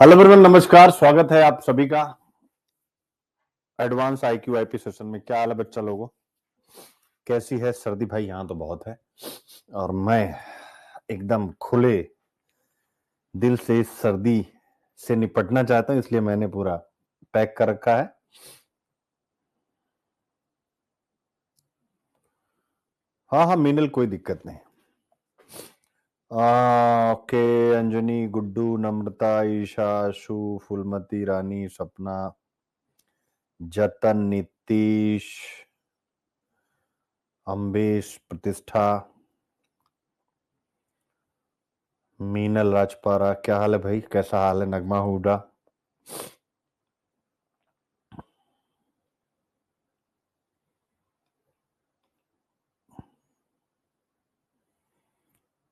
Hello everyone, नमस्कार। स्वागत है आप सभी का एडवांस IQ IP सेशन में। क्या हाल है बच्चा लोगों, कैसी है सर्दी? भाई यहाँ तो बहुत है और मैं एकदम खुले दिल से इस सर्दी से निपटना चाहता हूं, इसलिए मैंने पूरा पैक कर रखा है। हाँ हाँ मीनल, कोई दिक्कत नहीं। ओके, अंजनी, गुड्डू, नम्रता, ईशा, शु, फुलमती, रानी, सपना, जतन, नीतीश, अम्बेश, प्रतिष्ठा, मीनल, राजपारा। क्या हाल है भाई, कैसा हाल है? नगमा, हुडा,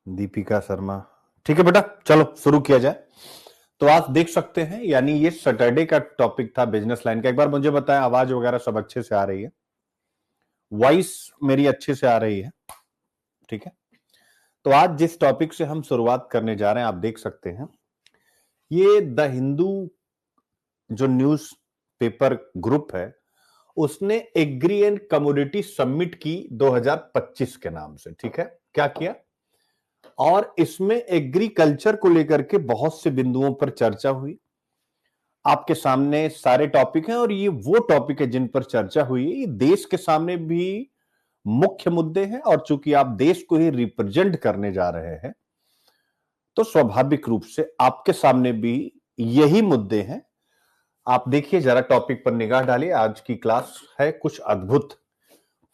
दीपिका शर्मा। ठीक है बेटा, चलो शुरू किया जाए। तो आप देख सकते हैं, यानी ये सैटरडे का टॉपिक था बिजनेस लाइन का। एक बार मुझे बताएं, आवाज वगैरह सब अच्छे से आ रही है? वॉइस मेरी अच्छे से आ रही है? ठीक है। तो आज जिस टॉपिक से हम शुरुआत करने जा रहे हैं, आप देख सकते हैं, ये द हिंदू जो न्यूज पेपर ग्रुप है, उसने एग्री एंड कमोडिटी समिट की 2025 के नाम से। ठीक है, क्या किया? और इसमें एग्रीकल्चर को लेकर के बहुत से बिंदुओं पर चर्चा हुई। आपके सामने सारे टॉपिक हैं और ये वो टॉपिक है जिन पर चर्चा हुई है। ये देश के सामने भी मुख्य मुद्दे हैं और चूंकि आप देश को ही रिप्रेजेंट करने जा रहे हैं, तो स्वाभाविक रूप से आपके सामने भी यही मुद्दे हैं। आप देखिए जरा, टॉपिक पर निगाह डालिए। आज की क्लास है कुछ अद्भुत।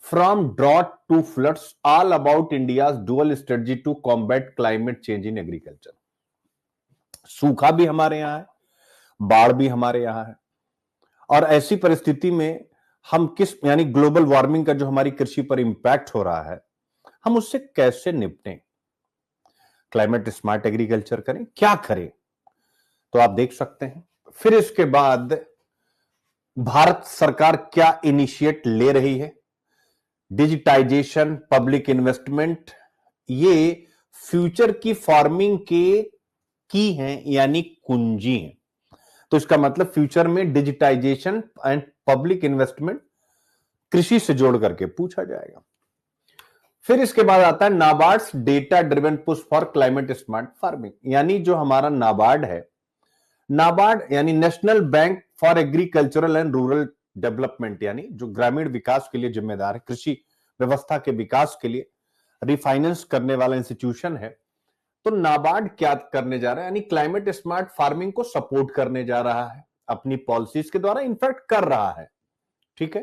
From drought to floods, all about India's dual strategy to combat climate change in agriculture. सूखा भी हमारे यहां है, बाढ़ भी हमारे यहां है, और ऐसी परिस्थिति में हम किस, यानी ग्लोबल वार्मिंग का जो हमारी कृषि पर इंपैक्ट हो रहा है, हम उससे कैसे निपटें, क्लाइमेट स्मार्ट एग्रीकल्चर करें, क्या करें। तो आप देख सकते हैं। फिर इसके बाद भारत सरकार क्या इनिशिएट ले रही है। डिजिटाइजेशन, पब्लिक इन्वेस्टमेंट, ये फ्यूचर की फार्मिंग के की हैं, यानी कुंजी हैं। तो इसका मतलब फ्यूचर में डिजिटाइजेशन एंड पब्लिक इन्वेस्टमेंट कृषि से जोड़ करके पूछा जाएगा। फिर इसके बाद आता है NABARD's data driven push for climate smart farming, यानी जो हमारा नाबार्ड है, नाबार्ड यानी national bank for agricultural and rural development, यानी जो ग्रामीण विकास के लिए जिम्मेदार है, कृषि व्यवस्था के विकास के लिए रिफाइनेंस करने वाला इंस्टीट्यूशन है। तो नाबार्ड क्या करने जा रहा है, यानी क्लाइमेट स्मार्ट फार्मिंग को सपोर्ट करने जा रहा है अपनी पॉलिसीज के द्वारा, इनफैक्ट कर रहा है। ठीक है,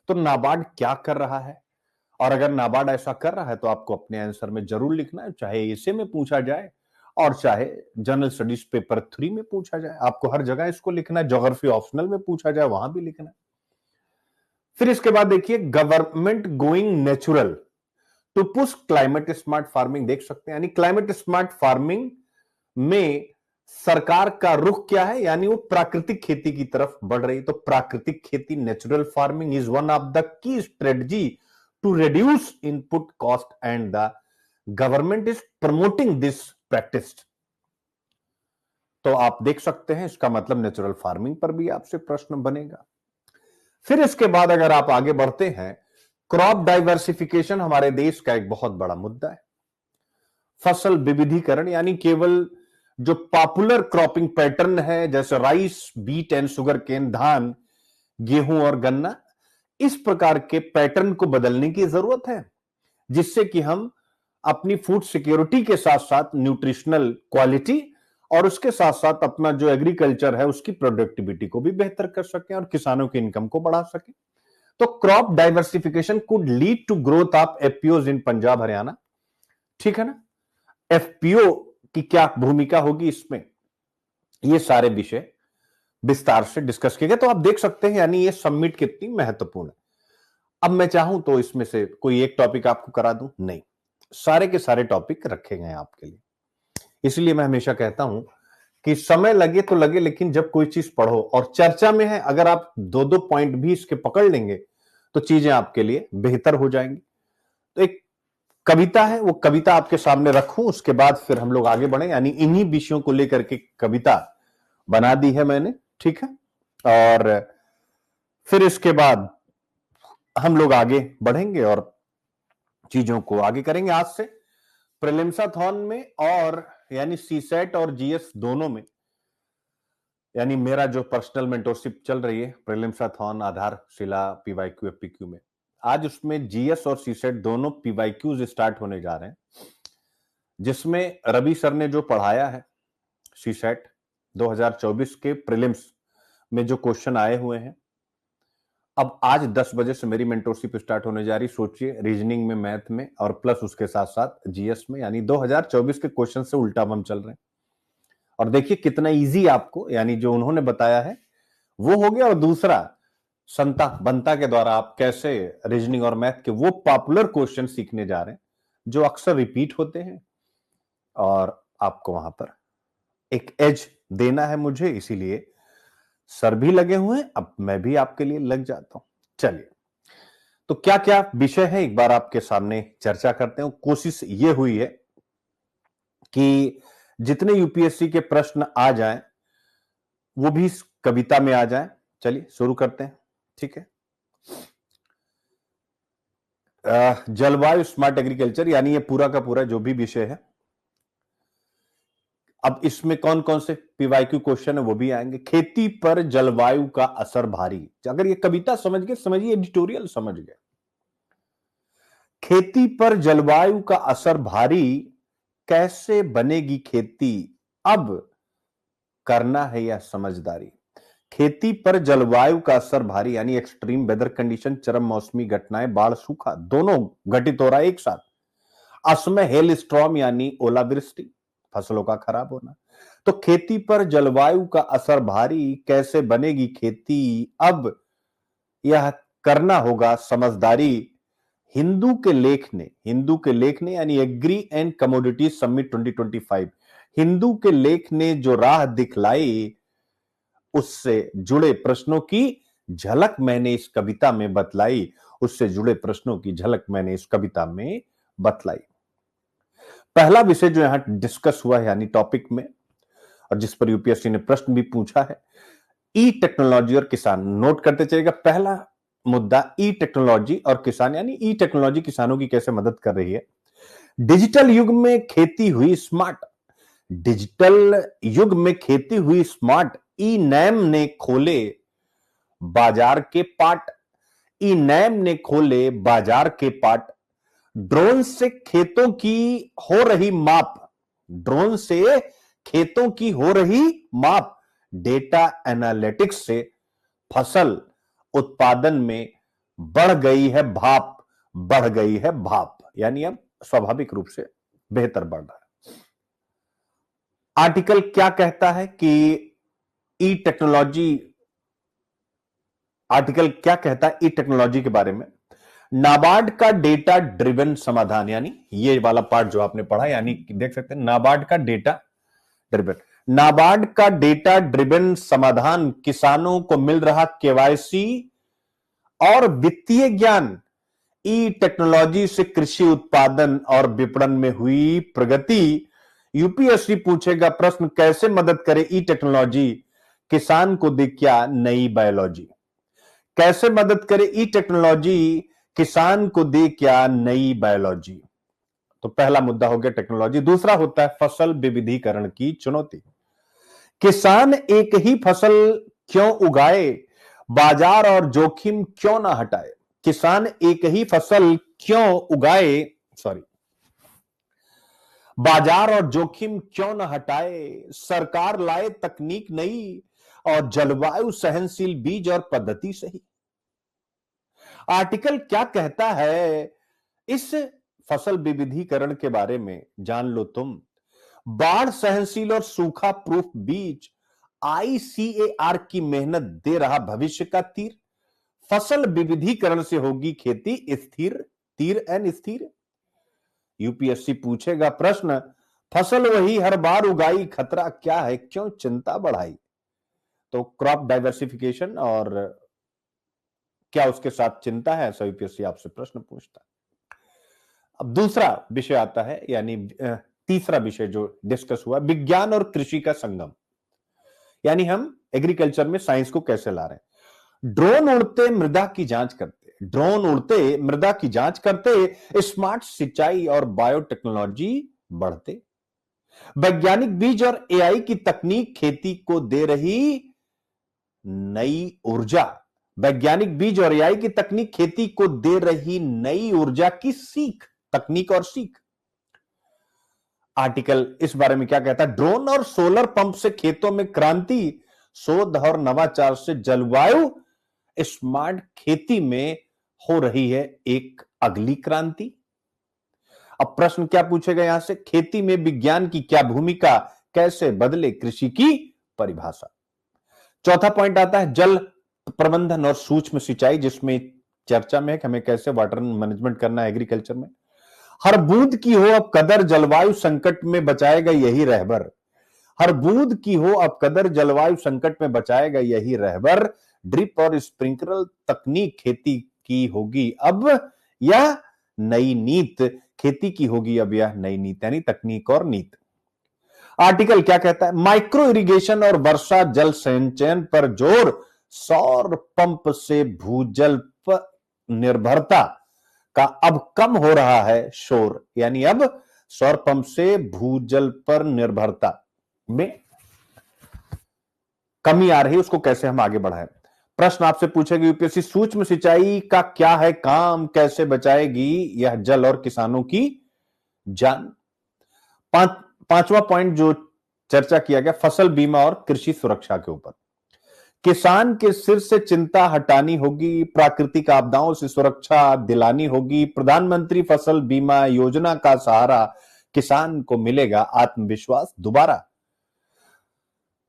तो नाबार्ड क्या कर रहा है, और अगर नाबार्ड ऐसा कर रहा है तो आपको अपने आंसर में जरूर लिखना है, चाहे एसे में पूछा जाए और चाहे जनरल स्टडीज पेपर 3 में पूछा जाए। आपको हर जगह इसको लिखना है, ज्योग्राफी ऑप्शनल में पूछा जाए वहां भी लिखना है। फिर इसके बाद देखिए, government going natural to push climate smart farming. देख सकते हैं, यानी क्लाइमेट स्मार्ट फार्मिंग में सरकार का रुख क्या है, यानी वो प्राकृतिक खेती की तरफ बढ़ रही। तो प्राकृतिक खेती, natural farming is one of the key strategy to reduce input cost and the government is promoting this practice. तो आप देख सकते हैं, इसका मतलब नेचुरल फार्मिंग पर भी आपसे प्रश्न बनेगा। फिर इसके बाद अगर आप आगे बढ़ते हैं, क्रॉप डाइवर्सिफिकेशन हमारे देश का एक बहुत बड़ा मुद्दा है। फसल विविधीकरण, यानी केवल जो पॉपुलर क्रॉपिंग पैटर्न है, जैसे rice, wheat and sugar cane, धान, गेहूं और गन्ना, इस प्रकार के पैटर्न को बदलने की जरूरत है, जिससे कि हम अपनी फूड सिक्योरिटी के साथ साथ न्यूट्रिशनल क्वालिटी और उसके साथ साथ अपना जो एग्रीकल्चर है उसकी प्रोडक्टिविटी को भी बेहतर कर सकें और किसानों की इनकम को बढ़ा सकें। तो crop diversification could lead to growth of FPOs in Punjab Haryana. ठीक है ना, एफपीओ की क्या भूमिका होगी इसमें, ये सारे विषय विस्तार से डिस्कस किए गए। तो आप देख सकते हैं, यानी ये समिट कितनी महत्वपूर्ण है। अब मैं चाहूं तो इसमें से कोई एक टॉपिक आपको करा दूं, नहीं, सारे के सारे टॉपिक रखे गए हैं आपके लिए। इसलिए मैं हमेशा कहता हूं कि समय लगे तो लगे, लेकिन जब कोई चीज पढ़ो और चर्चा में है, अगर आप दो दो पॉइंट भी इसके पकड़ लेंगे तो चीजें आपके लिए बेहतर हो जाएंगी। तो एक कविता है, वो कविता आपके सामने रखूं, उसके बाद फिर हम लोग आगे बढ़े, यानी इन्हीं विषयों को लेकर के कविता बना दी है मैंने, ठीक है। और फिर इसके बाद हम लोग आगे बढ़ेंगे और चीजों को आगे करेंगे। आज से प्रीलिम्साथॉन में और यानी सीसेट और जीएस दोनों में, यानी मेरा जो पर्सनल मेंटोरशिप चल रही है प्रीलिम्साथॉन, आधारशिला, पीवाईक्यू, एफपीक्यू में, आज उसमें जीएस और सीसेट दोनों पीवाईक्यूज स्टार्ट होने जा रहे हैं, जिसमें रवि सर ने जो पढ़ाया है सीसेट 2024 के प्रीलिम्स में जो क्वेश्चन आए हुए हैं, अब आज 10 बजे से मेरी मेंटोरशिप स्टार्ट होने जा रही। सोचिए, रीजनिंग में, मैथ में और प्लस उसके साथ साथ जीएस में, यानी 2024 के क्वेश्चन से उल्टा हम चल रहे हैं। और देखिए कितना इजी आपको, यानी जो उन्होंने बताया है वो हो गया, और दूसरा संता बंता के द्वारा आप कैसे रीजनिंग और मैथ के वो पॉपुलर क्वेश्चन सीखने जा रहे हैं जो अक्सर रिपीट होते हैं, और आपको वहां पर एक एज देना है मुझे, इसीलिए सर भी लगे हुए हैं, अब मैं भी आपके लिए लग जाता हूं। चलिए, तो क्या क्या विषय है एक बार आपके सामने चर्चा करते हैं। कोशिश ये हुई है कि जितने यूपीएससी के प्रश्न आ जाएं वो भी इस कविता में आ जाएं। चलिए शुरू करते हैं, ठीक है। जलवायु स्मार्ट एग्रीकल्चर, यानी ये पूरा का पूरा जो भी विषय है, अब इसमें कौन कौन से पीवाईक्यू क्वेश्चन है वो भी आएंगे। खेती पर जलवायु का असर भारी, अगर ये कविता समझ गए समझिए एडिटोरियल समझ गए। खेती पर जलवायु का असर भारी, कैसे बनेगी खेती, अब करना है यह समझदारी। खेती पर जलवायु का असर भारी, यानी एक्सट्रीम वेदर कंडीशन, चरम मौसमी घटनाएं, बाढ़, सूखा दोनों घटित हो रहा है एक साथ। असमय हेल स्टॉर्म यानी ओलावृष्टि, फसलों का खराब होना। तो खेती पर जलवायु का असर भारी, कैसे बनेगी खेती, अब यह करना होगा समझदारी। हिंदू के लेख ने यानी agri and commodity summit 2025, Hindu के लेख ने जो राह दिखलाई, उससे जुड़े प्रश्नों की झलक मैंने इस कविता में बतलाई, उससे जुड़े प्रश्नों की झलक मैंने इस कविता में बतलाई। पहला विषय जो यहां डिस्कस हुआ है यानी टॉपिक में, और जिस पर यूपीएससी ने प्रश्न भी पूछा है, ई टेक्नोलॉजी और किसान। नोट करते चलेगा, पहला मुद्दा ई टेक्नोलॉजी और किसान, यानी ई टेक्नोलॉजी किसानों की कैसे मदद कर रही है। डिजिटल युग में खेती हुई स्मार्ट, डिजिटल युग में खेती हुई स्मार्ट, ई नैम ने खोले बाजार के पाट, ई नैम ने खोले बाजार के पाट। ड्रोन से खेतों की हो रही माप, ड्रोन से खेतों की हो रही माप, डेटा एनालिटिक्स से फसल उत्पादन में बढ़ गई है भाप, बढ़ गई है भाप, यानी अब स्वाभाविक रूप से बेहतर बढ़ रहा है। आर्टिकल क्या कहता है कि ई टेक्नोलॉजी, आर्टिकल क्या कहता है ई टेक्नोलॉजी के बारे में। नाबार्ड का डेटा ड्रिवन समाधान, यानी ये वाला पार्ट जो आपने पढ़ा, यानी देख सकते हैं नाबार्ड का डेटा ड्रिवन, नाबार्ड का डेटा ड्रिवन समाधान, किसानों को मिल रहा केवाईसी और वित्तीय ज्ञान। ई टेक्नोलॉजी से कृषि उत्पादन और विपणन में हुई प्रगति। यूपीएससी पूछेगा प्रश्न, कैसे मदद करे ई टेक्नोलॉजी किसान को, दे क्या नई बायोलॉजी। कैसे मदद करे ई टेक्नोलॉजी किसान को, दे क्या नई बायोलॉजी। तो पहला मुद्दा हो गया टेक्नोलॉजी। दूसरा होता है फसल विविधीकरण की चुनौती। किसान एक ही फसल क्यों उगाए, बाजार और जोखिम क्यों ना हटाए। किसान एक ही फसल क्यों उगाए, सॉरी, बाजार और जोखिम क्यों ना हटाए। सरकार लाए तकनीक नई और जलवायु सहनशील बीज और पद्धति सही। आर्टिकल क्या कहता है इस फसल विविधीकरण के बारे में, जान लो तुम। बाढ़ सहनशील और सूखा प्रूफ बीज, आईसीएआर की मेहनत दे रहा भविष्य का तीर। फसल विविधीकरण से होगी खेती स्थिर, तीर एन स्थिर। यूपीएससी पूछेगा प्रश्न, फसल वही हर बार उगाई, खतरा क्या है, क्यों चिंता बढ़ाई। तो क्रॉप डाइवर्सिफिकेशन और क्या उसके साथ चिंता है, ऐसा यूपीएससी आपसे प्रश्न पूछता है। अब दूसरा विषय आता है, यानी तीसरा विषय जो डिस्कस हुआ, विज्ञान और कृषि का संगम, यानी हम एग्रीकल्चर में साइंस को कैसे ला रहे हैं। ड्रोन उड़ते मृदा की जांच करते, ड्रोन उड़ते मृदा की जांच करते, स्मार्ट सिंचाई और बायोटेक्नोलॉजी बढ़ते, वैज्ञानिक बीज और एआई की तकनीक खेती को दे रही नई ऊर्जा, वैज्ञानिक बीज और एआई की तकनीक खेती को दे रही नई ऊर्जा की सीख, तकनीक और सीख। आर्टिकल इस बारे में क्या कहता है, ड्रोन और सोलर पंप से खेतों में क्रांति, शोध और नवाचार से जलवायु स्मार्ट खेती में हो रही है एक अगली क्रांति। अब प्रश्न क्या पूछेगा यहां से, खेती में विज्ञान की क्या भूमिका, कैसे बदले कृषि की परिभाषा। चौथा पॉइंट आता है जल प्रबंधन और सूक्ष्म सिंचाई, जिसमें चर्चा में है कि हमें कैसे वाटर मैनेजमेंट करना है एग्रीकल्चर में। हर बूंद की हो अब कदर, जलवायु संकट में बचाएगा यही रहबर, हर बूंद की हो अब कदर, जलवायु संकट में बचाएगा यही रहबर, ड्रिप और स्प्रिंकलर तकनीक खेती की होगी अब यह नई नीत, खेती की होगी अब यह नई नीत, यानी तकनीक और नीत। आर्टिकल क्या कहता है, माइक्रो इरिगेशन और वर्षा जल संचयन पर जोर, सौर पंप से भूजल पर निर्भरता का अब कम हो रहा है शोर, यानी अब सौर पंप से भूजल पर निर्भरता में कमी आ रही है, उसको कैसे हम आगे बढ़ाएं। प्रश्न आपसे पूछेगी यूपीएससी, सूक्ष्म सिंचाई का क्या है काम, कैसे बचाएगी यह जल और किसानों की जान। पांचवा पॉइंट जो चर्चा किया गया, फसल बीमा और कृषि सुरक्षा के ऊपर। किसान के सिर से चिंता हटानी होगी, प्राकृतिक आपदाओं से सुरक्षा दिलानी होगी, प्रधानमंत्री फसल बीमा योजना का सहारा, किसान को मिलेगा आत्मविश्वास दोबारा।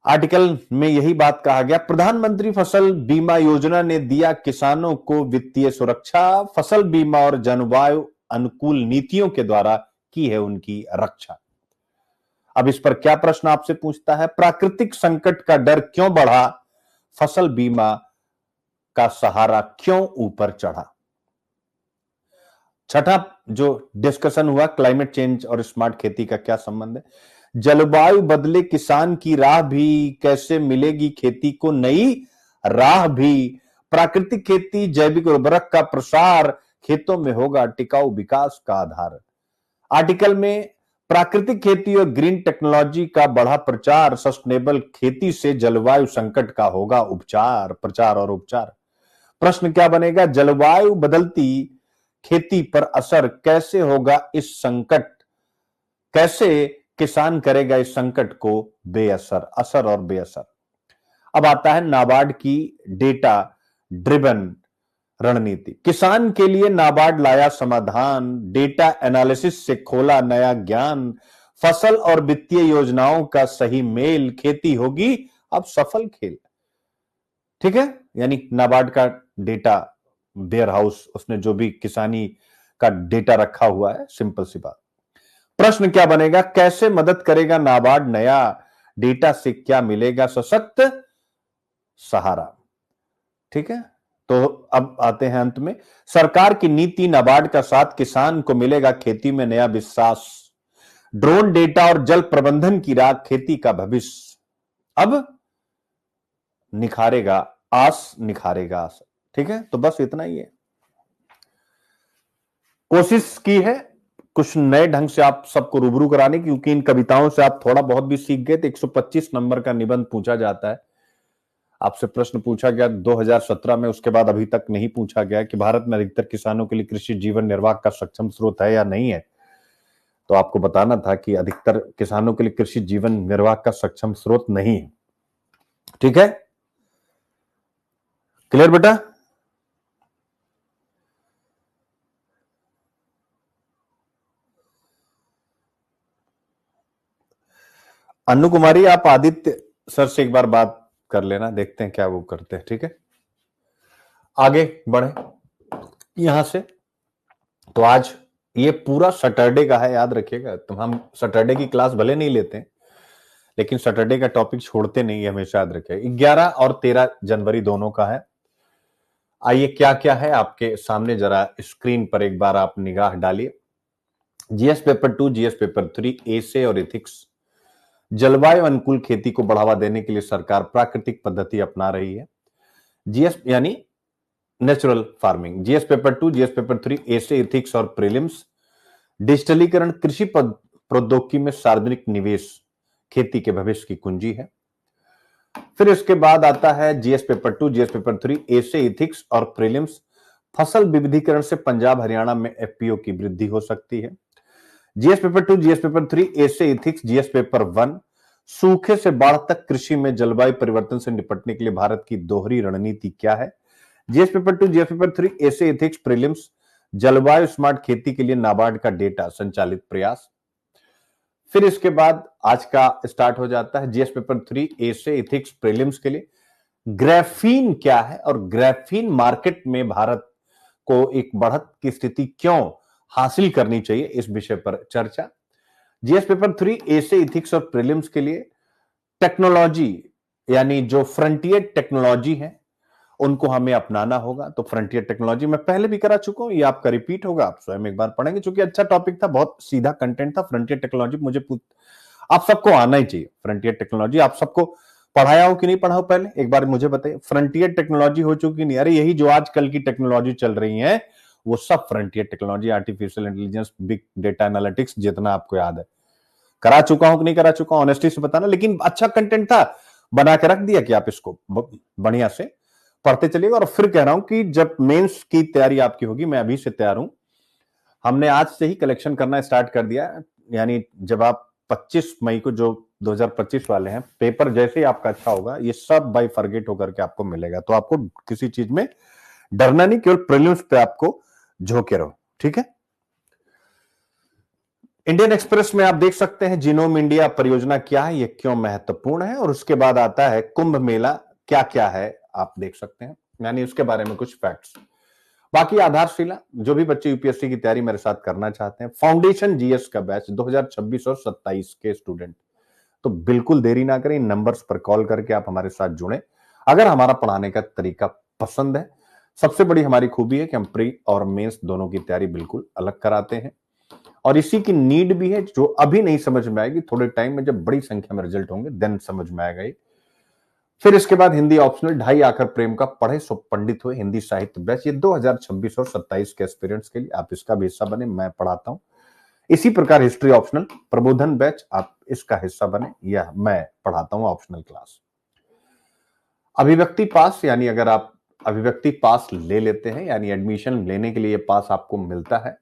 आर्टिकल में यही बात कहा गया, प्रधानमंत्री फसल बीमा योजना ने दिया किसानों को वित्तीय सुरक्षा, फसल बीमा और जलवायु अनुकूल नीतियों के द्वारा की है उनकी रक्षा। अब इस पर क्या प्रश्न आपसे पूछता है, प्राकृतिक संकट का डर क्यों बढ़ा, फसल बीमा का सहारा क्यों ऊपर चढ़ा। छठा जो डिस्कशन हुआ, क्लाइमेट चेंज और स्मार्ट खेती का क्या संबंध है, जलवायु बदले किसान की राह भी, कैसे मिलेगी खेती को नई राह भी, प्राकृतिक खेती जैविक उर्वरक का प्रसार, खेतों में होगा टिकाऊ विकास का आधार। आर्टिकल में प्राकृतिक खेती और ग्रीन टेक्नोलॉजी का बढ़ा प्रचार, सस्टेनेबल खेती से जलवायु संकट का होगा उपचार, प्रचार और उपचार। प्रश्न क्या बनेगा, जलवायु बदलती खेती पर असर कैसे होगा इस संकट, कैसे किसान करेगा इस संकट को बेअसर, असर और बेअसर। अब आता है नाबार्ड की डेटा ड्रिवन रणनीति, किसान के लिए नाबार्ड लाया समाधान, डेटा एनालिसिस से खोला नया ज्ञान, फसल और वित्तीय योजनाओं का सही मेल, खेती होगी अब सफल खेल। ठीक है, यानी नाबार्ड का डेटा वेयर हाउस, उसने जो भी किसानी का डेटा रखा हुआ है, सिंपल सी बात। प्रश्न क्या बनेगा, कैसे मदद करेगा नाबार्ड, नया डेटा से क्या मिलेगा सशक्त सहारा। ठीक है, तो अब आते हैं अंत में, सरकार की नीति नाबार्ड का साथ, किसान को मिलेगा खेती में नया विश्वास, ड्रोन डेटा और जल प्रबंधन की राह, खेती का भविष्य अब निखारेगा आस, निखारेगा आस। ठीक है, तो बस इतना ही है, कोशिश की है कुछ नए ढंग से आप सबको रूबरू कराने की, क्योंकि इन कविताओं से आप थोड़ा बहुत भी सीख गए। तो 125 नंबर का निबंध पूछा जाता है, आपसे प्रश्न पूछा गया 2017 में, उसके बाद अभी तक नहीं पूछा गया कि भारत में अधिकतर किसानों के लिए कृषि जीवन निर्वाह का सक्षम स्रोत है या नहीं है। तो आपको बताना था कि अधिकतर किसानों के लिए कृषि जीवन निर्वाह का सक्षम स्रोत नहीं है। ठीक है, क्लियर बेटा। अनु कुमारी, आप आदित्य सर से एक बार बात कर लेना, देखते हैं क्या वो करते हैं। ठीक है, आगे बढ़े यहां से। तो आज ये पूरा सैटरडे का है, याद रखिएगा। तो हम सैटरडे की क्लास भले नहीं लेते हैं, लेकिन सैटरडे का टॉपिक छोड़ते नहीं है, हमेशा याद रखिएगा। 11 और 13 जनवरी दोनों का है। आइए क्या क्या है आपके सामने, जरा स्क्रीन पर एक बार आप निगाह डालिए। जीएस पेपर 2, जीएस पेपर 3, एसे और एथिक्स, जलवायु अनुकूल खेती को बढ़ावा देने के लिए सरकार प्राकृतिक पद्धति अपना रही है। जीएस यानी natural farming. GS paper 2, GS paper 3, ऐसे एथिक्स और प्रीलिम्स। डिजिटलीकरण कृषि प्रौद्योगिकी में सार्वजनिक निवेश खेती के भविष्य की कुंजी है। फिर इसके बाद आता है जीएस पेपर 2, जीएस पेपर 3, ऐसे एथिक्स और प्रीलिम्स। फसल विविधीकरण से पंजाब हरियाणा में एफपीओ की वृद्धि हो सकती है। जीएस पेपर 2, जीएस पेपर 3, ऐसे एथिक्स। जीएस पेपर 1, सूखे से बाढ़ तक कृषि में जलवायु परिवर्तन से निपटने के लिए भारत की दोहरी रणनीति क्या है। जीएस पेपर 2, जीएस पेपर 3, ऐसे एथिक्स प्रीलिम्स। जलवायु स्मार्ट खेती के लिए नाबार्ड का डेटा संचालित प्रयास। फिर इसके बाद आज का स्टार्ट हो जाता है जीएस पेपर 3, ऐसे एथिक्स प्रीलिम्स के लिए ग्राफीन क्या है और ग्राफीन मार्केट में भारत को एक बढ़त की स्थिति क्यों हासिल करनी चाहिए, इस विषय पर चर्चा। जीएस पेपर 3, ऐसे एथिक्स और प्रीलिम्स के लिए टेक्नोलॉजी यानी जो फ्रंटियर टेक्नोलॉजी है उनको हमें अपनाना होगा। तो फ्रंटियर टेक्नोलॉजी मैं पहले भी करा चुका हूं, ये आपका रिपीट होगा, आप स्वयं एक बार पढ़ेंगे, क्योंकि अच्छा टॉपिक था, बहुत सीधा कंटेंट था। फ्रंटियर टेक्नोलॉजी मुझे आप सबको आना ही चाहिए। फ्रंटियर टेक्नोलॉजी आप सबको पढ़ाया हो कि नहीं पढ़ा हो, पहले एक बार मुझे बताइए। फ्रंटियर टेक्नोलॉजी हो चुकी नहीं? अरे यही जो आजकल की टेक्नोलॉजी चल रही है वो सब frontier technology, artificial intelligence, big data analytics, जितना आपको याद है। करा चुका हूं कि नहीं करा चुका हूं, ऑनेस्टी से बताना। लेकिन अच्छा कंटेंट था, बना के रख दिया कि आप इसको बढ़िया से पढ़ते चलिएगा। और फिर कह रहा हूं कि जब मेंस की तैयारी आपकी होगी, मैं अभी से तैयार हूं, हमने आज से ही कलेक्शन करना स्टार्ट कर दिया। यानी जब आप 25 मई को जो 2025 वाले हैं, पेपर जैसे ही आपका अच्छा होगा, ये सब बाय फॉरगेट होकर के आपको मिलेगा। तो आपको किसी चीज में डरना नहीं, केवल प्रीलिम्स पे आपको झोंके रहो, ठीक है। इंडियन एक्सप्रेस में आप देख सकते हैं जीनोम इंडिया परियोजना क्या है, ये क्यों महत्वपूर्ण है, और उसके बाद आता है कुंभ मेला क्या क्या है, आप देख सकते हैं, यानी उसके बारे में कुछ फैक्ट्स। बाकी आधारशिला, जो भी बच्चे यूपीएससी की तैयारी मेरे साथ करना चाहते हैं, फाउंडेशन जीएस का बैच 2026 और 27 के स्टूडेंट, तो बिल्कुल देरी ना करें, इन नंबर्स पर कॉल करके आप हमारे साथ जुड़े। अगर हमारा पढ़ाने का तरीका पसंद है, सबसे बड़ी हमारी खूबी है कि हम प्री और मेंस दोनों की तैयारी बिल्कुल अलग कराते हैं, और इसी की नीड भी है। जो अभी नहीं समझ में आएगी, थोड़े टाइम में जब बड़ी संख्या में रिजल्ट होंगे देन समझ में आएगा। फिर इसके बाद हिंदी ऑप्शनल, ढाई आखर प्रेम का पढ़े सो पंडित हुए हिंदी साहित्य बैच, ये 2026 और 27 के एस्पिरेंट्स के लिए, आप इसका भी हिस्सा बने, मैं पढ़ाता हूं। इसी प्रकार हिस्ट्री ऑप्शनल प्रबोधन बैच, आप इसका हिस्सा बने, यह मैं पढ़ाता हूं ऑप्शनल क्लास। अभिव्यक्ति पास, यानी अगर आप अभिव्यक्ति पास ले लेते हैं, यानी एडमिशन लेने के लिए पास आपको मिलता है,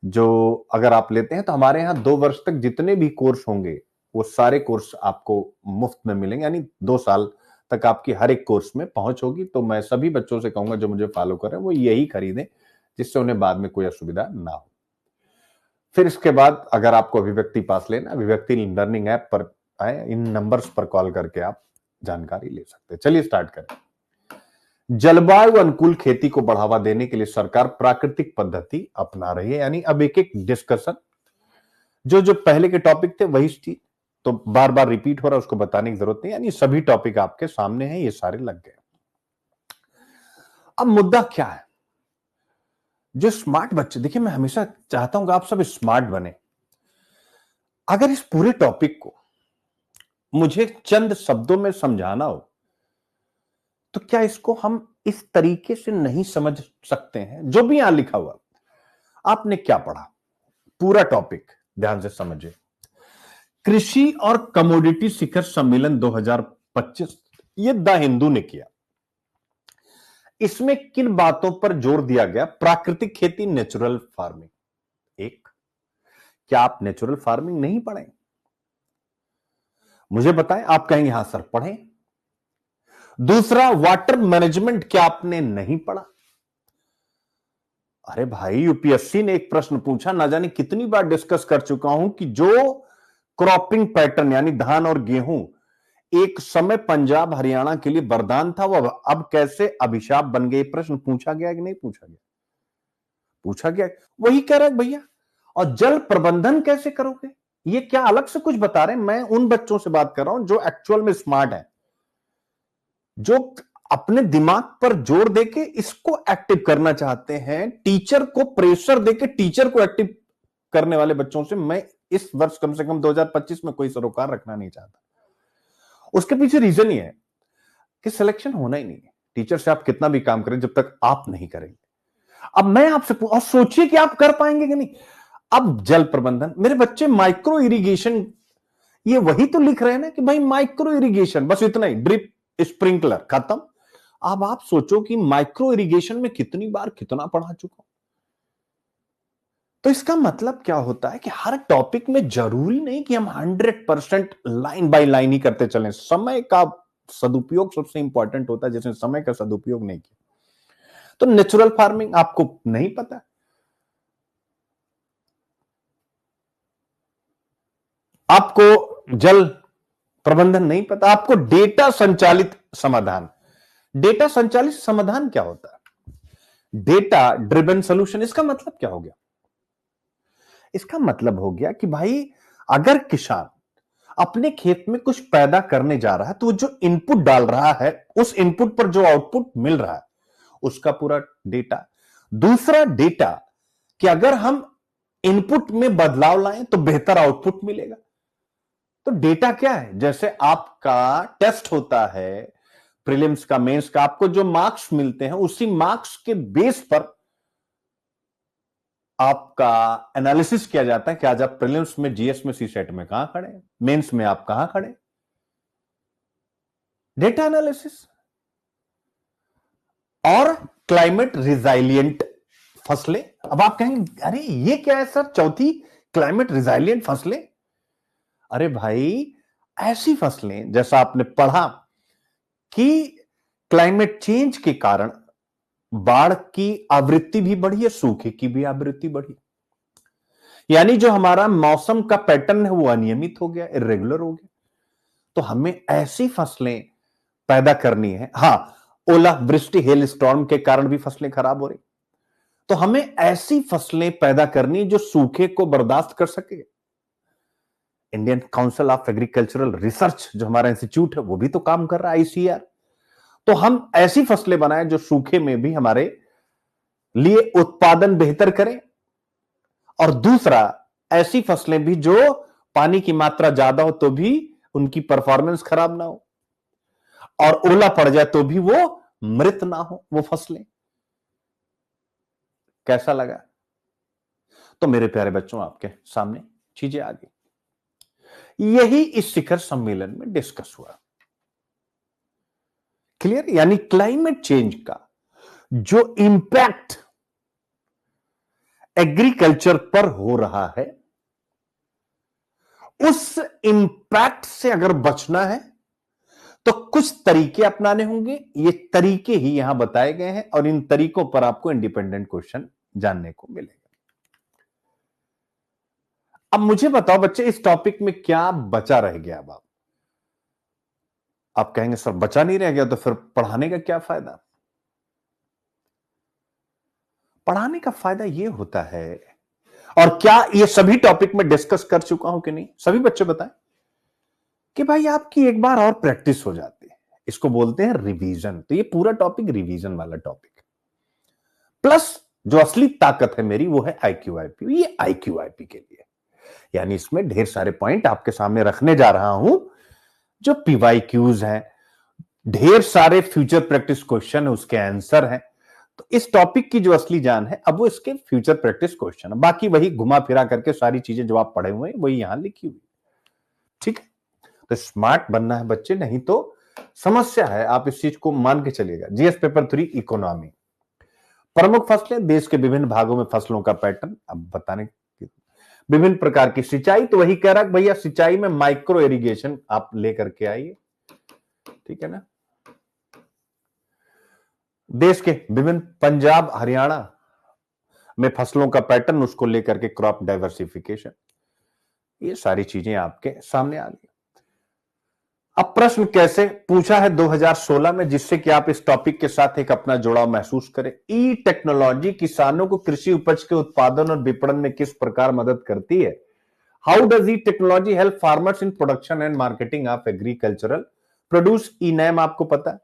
जो अगर आप लेते हैं तो हमारे यहाँ 2 वर्ष तक जितने भी कोर्स होंगे वो सारे कोर्स आपको मुफ्त में मिलेंगे, यानी 2 साल तक आपकी हर एक कोर्स में पहुंच होगी। तो मैं सभी बच्चों से कहूंगा जो मुझे फॉलो करें वो यही खरीदें, जिससे उन्हें बाद में कोई असुविधा ना हो। फिर इसके बाद अगर आपको अभिव्यक्ति पास लेना, अभिव्यक्ति लर्निंग ऐप पर आए, इन नंबर्स पर कॉल करके आप जानकारी ले सकते हैं। चलिए स्टार्ट करें। जलवायु अनुकूल खेती को बढ़ावा देने के लिए सरकार प्राकृतिक पद्धति अपना रही है, यानी अब एक एक डिस्कशन, जो जो पहले के टॉपिक थे वही चीज तो बार बार रिपीट हो रहा है, उसको बताने की जरूरत नहीं, यानी सभी टॉपिक आपके सामने हैं, ये सारे लग गए। अब मुद्दा क्या है, जो स्मार्ट बच्चे, देखिए मैं हमेशा चाहता हूं कि आप सब स्मार्ट बने। अगर इस पूरे टॉपिक को मुझे चंद शब्दों में समझाना हो तो क्या इसको हम इस तरीके से नहीं समझ सकते हैं? जो भी यहां लिखा हुआ, आपने क्या पढ़ा, पूरा टॉपिक ध्यान से समझिए। कृषि और कमोडिटी शिखर सम्मेलन 2025, ये द हिंदू ने किया। इसमें किन बातों पर जोर दिया गया? प्राकृतिक खेती, नेचुरल फार्मिंग। एक, क्या आप नेचुरल फार्मिंग नहीं पढ़े? मुझे बताएं, आप कहेंगे हां सर पढ़े। दूसरा, वाटर मैनेजमेंट, क्या आपने नहीं पढ़ा? अरे भाई, यूपीएससी ने एक प्रश्न पूछा, ना जाने कितनी बार डिस्कस कर चुका हूं, कि जो क्रॉपिंग पैटर्न यानी धान और गेहूं एक समय पंजाब हरियाणा के लिए वरदान था, वो अब कैसे अभिशाप बन गए? प्रश्न पूछा गया कि नहीं पूछा गया? पूछा गया। वही कह रहा है भैया, और जल प्रबंधन कैसे करोगे? ये क्या अलग से कुछ बता रहे हैं? मैं उन बच्चों से बात कर रहा हूं जो एक्चुअल में स्मार्ट है, जो अपने दिमाग पर जोर देके इसको एक्टिव करना चाहते हैं। टीचर को प्रेशर देके टीचर को एक्टिव करने वाले बच्चों से मैं इस वर्ष कम से कम 2025 में कोई सरोकार रखना नहीं चाहता। उसके पीछे रीजन ये है कि सिलेक्शन होना ही नहीं है। टीचर से आप कितना भी काम करें, जब तक आप नहीं करेंगे। अब मैं आपसे और सोचिए कि आप कर पाएंगे कि नहीं। अब जल प्रबंधन, मेरे बच्चे माइक्रो इरिगेशन, ये वही तो लिख रहे हैं ना कि भाई माइक्रो इरिगेशन, बस इतना ही, ड्रिप स्प्रिंकलर खत्म। अब आप सोचो कि माइक्रो इरिगेशन में कितनी बार कितना पढ़ा चुका हूं। तो इसका मतलब क्या होता है कि हर टॉपिक में जरूरी नहीं कि हम 100% लाइन बाय लाइन ही करते चलें। समय का सदुपयोग सबसे इंपॉर्टेंट होता है, जिसने समय का सदुपयोग नहीं किया। तो नेचुरल फार्मिंग आपको नहीं पता, आपको जल प्रबंधन नहीं पता, आपको डेटा संचालित समाधान। डेटा संचालित समाधान क्या होता है? Data driven solution. इसका मतलब क्या हो गया? इसका मतलब हो गया कि भाई अगर किसान अपने खेत में कुछ पैदा करने जा रहा है तो वो जो इनपुट डाल रहा है, उस इनपुट पर जो आउटपुट मिल रहा है, उसका पूरा डेटा। दूसरा डेटा कि अगर हम इनपुट में बदलाव लाएं तो बेहतर आउटपुट मिलेगा। तो डेटा क्या है? जैसे आपका टेस्ट होता है, प्रीलिम्स का, मेंस का, आपको जो मार्क्स मिलते हैं उसी मार्क्स के बेस पर आपका एनालिसिस किया जाता है कि आज आप प्रीलिम्स में, जीएस में, सीसेट में कहां खड़े, मेंस में आप कहां खड़े। Data analysis. और क्लाइमेट रिजाइलियंट फसलें। अब आप कहेंगे अरे ये क्या है सर, चौथी क्लाइमेट रिजाइलियंट फसलें? अरे भाई ऐसी फसलें, जैसा आपने पढ़ा कि क्लाइमेट चेंज के कारण बाढ़ की आवृत्ति भी बढ़ी है, सूखे की भी आवृत्ति बढ़ी, यानी जो हमारा मौसम का पैटर्न है वो अनियमित हो गया, इरेगुलर हो गया। तो हमें ऐसी फसलें पैदा करनी है। हां, ओला वृष्टि, हेल स्टॉर्म के कारण भी फसलें खराब हो रही, तो हमें ऐसी फसलें पैदा करनी जो सूखे को बर्दाश्त कर सके। Indian council of agricultural research जो हमारा इंस्टीट्यूट है वो भी तो काम कर रहा है, आईसीआर। तो हम ऐसी फसलें बनाएं जो सूखे में भी हमारे लिए उत्पादन बेहतर करें, और दूसरा ऐसी फसलें भी जो पानी की मात्रा ज्यादा हो तो भी उनकी परफॉर्मेंस खराब ना हो, और ओला पड़ जाए तो भी वो मृत ना हो वो फसलें। कैसा लगा? तो मेरे प्यारे बच्चों, आपके सामने चीजें आ गई। यही इस शिखर सम्मेलन में डिस्कस हुआ। क्लियर? यानी क्लाइमेट चेंज का जो इंपैक्ट एग्रीकल्चर पर हो रहा है, उस इंपैक्ट से अगर बचना है तो कुछ तरीके अपनाने होंगे। ये तरीके ही यहां बताए गए हैं और इन तरीकों पर आपको इंडिपेंडेंट क्वेश्चन जानने को मिलेगा। अब मुझे बताओ बच्चे, इस टॉपिक में क्या बचा रह गया? अब आप कहेंगे सर बचा नहीं रह गया, तो फिर पढ़ाने का क्या फायदा? पढ़ाने का फायदा यह होता है, और क्या ये सभी टॉपिक में डिस्कस कर चुका हूं कि नहीं, सभी बच्चे बताएं, कि भाई आपकी एक बार और प्रैक्टिस हो जाती है। इसको बोलते हैं रिवीजन। तो ये पूरा टॉपिक रिवीजन वाला टॉपिक, प्लस जो असली ताकत है मेरी वो है आईक्यू आईपी। ये आईक्यू आईपी के लिए, यानी इसमें ढेर सारे पॉइंट आपके सामने रखने जा रहा हूं जो पीवाईक्यूज हैं, ढेर सारे फ्यूचर प्रैक्टिस क्वेश्चन है, उसके आंसर हैं। तो इस टॉपिक की जो असली जान है अब वो इसके फ्यूचर प्रैक्टिस क्वेश्चन है। बाकी वही घुमा फिरा करके सारी चीजें जो आप पढ़े हुए हैं वही यहां लिखी हुई। ठीक है? तो स्मार्ट बनना है बच्चे, नहीं तो समस्या है। आप इस चीज को मान के चलिएगा। जीएस पेपर 3 इकोनॉमी, प्रमुख फसलें, देश के विभिन्न भागों में फसलों का पैटर्न, अब बताने, विभिन्न प्रकार की सिंचाई। तो वही कह रहा भैया सिंचाई में माइक्रो इरिगेशन आप लेकर के आइए। ठीक है ना? देश के विभिन्न, पंजाब हरियाणा में फसलों का पैटर्न, उसको लेकर के क्रॉप डाइवर्सिफिकेशन, ये सारी चीजें आपके सामने आ गई। अब प्रश्न कैसे पूछा है 2016 में, जिससे कि आप इस टॉपिक के साथ एक अपना जुड़ाव महसूस करें। ई टेक्नोलॉजी किसानों को कृषि उपज के उत्पादन और विपणन में किस प्रकार मदद करती है? How does e technology help farmers in production and marketing of agricultural produce? E NAM आपको पता है।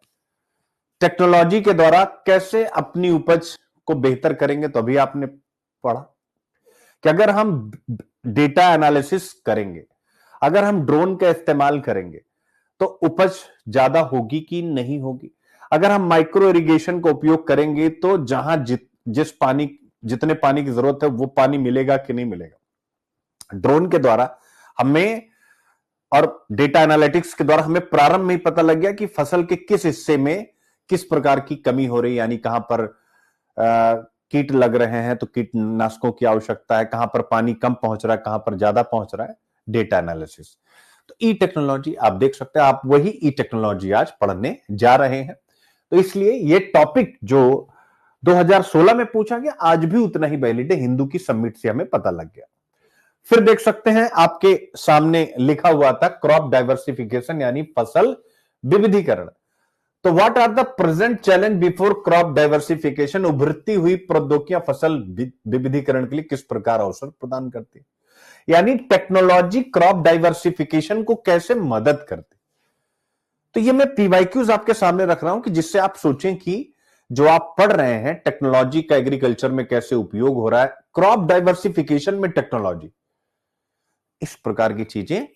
टेक्नोलॉजी के द्वारा कैसे अपनी उपज को बेहतर करेंगे, तो अभी आपने पढ़ा कि अगर हम डेटा एनालिसिस करेंगे, अगर हम ड्रोन का इस्तेमाल करेंगे तो उपज ज्यादा होगी कि नहीं होगी, अगर हम माइक्रो इरिगेशन का उपयोग करेंगे तो जहां जितने पानी की जरूरत है वो पानी मिलेगा कि नहीं मिलेगा। ड्रोन के द्वारा हमें और डेटा एनालिटिक्स के द्वारा हमें प्रारंभ में ही पता लग गया कि फसल के किस हिस्से में किस प्रकार की कमी हो रही है, यानी कहां पर कीट लग रहे हैं तो कीटनाशकों की आवश्यकता है, कहां पर पानी कम पहुंच रहा है, कहां पर ज्यादा पहुंच रहा है, डेटा एनालिसिस। तो ई टेक्नोलॉजी आप देख सकते हैं, आप वही ई टेक्नोलॉजी आज पढ़ने जा रहे हैं। तो इसलिए ये टॉपिक जो 2016 में पूछा गया आज भी उतना ही वैलिड है, हिंदू की समिट से हमें पता लग गया। फिर देख सकते हैं आपके सामने लिखा हुआ था क्रॉप डाइवर्सिफिकेशन यानी फसल विविधीकरण। तो what are the present challenge before crop diversification, उभरती हुई प्रौद्योगिकियां फसल विविधीकरण के लिए किस प्रकार अवसर प्रदान करती है, यानी टेक्नोलॉजी क्रॉप डाइवर्सिफिकेशन को कैसे मदद करती। तो ये मैं पीवाईक्यूज आपके सामने रख रहा हूं कि जिससे आप सोचें कि जो आप पढ़ रहे हैं टेक्नोलॉजी का एग्रीकल्चर में कैसे उपयोग हो रहा है, क्रॉप डाइवर्सिफिकेशन में टेक्नोलॉजी, इस प्रकार की चीजें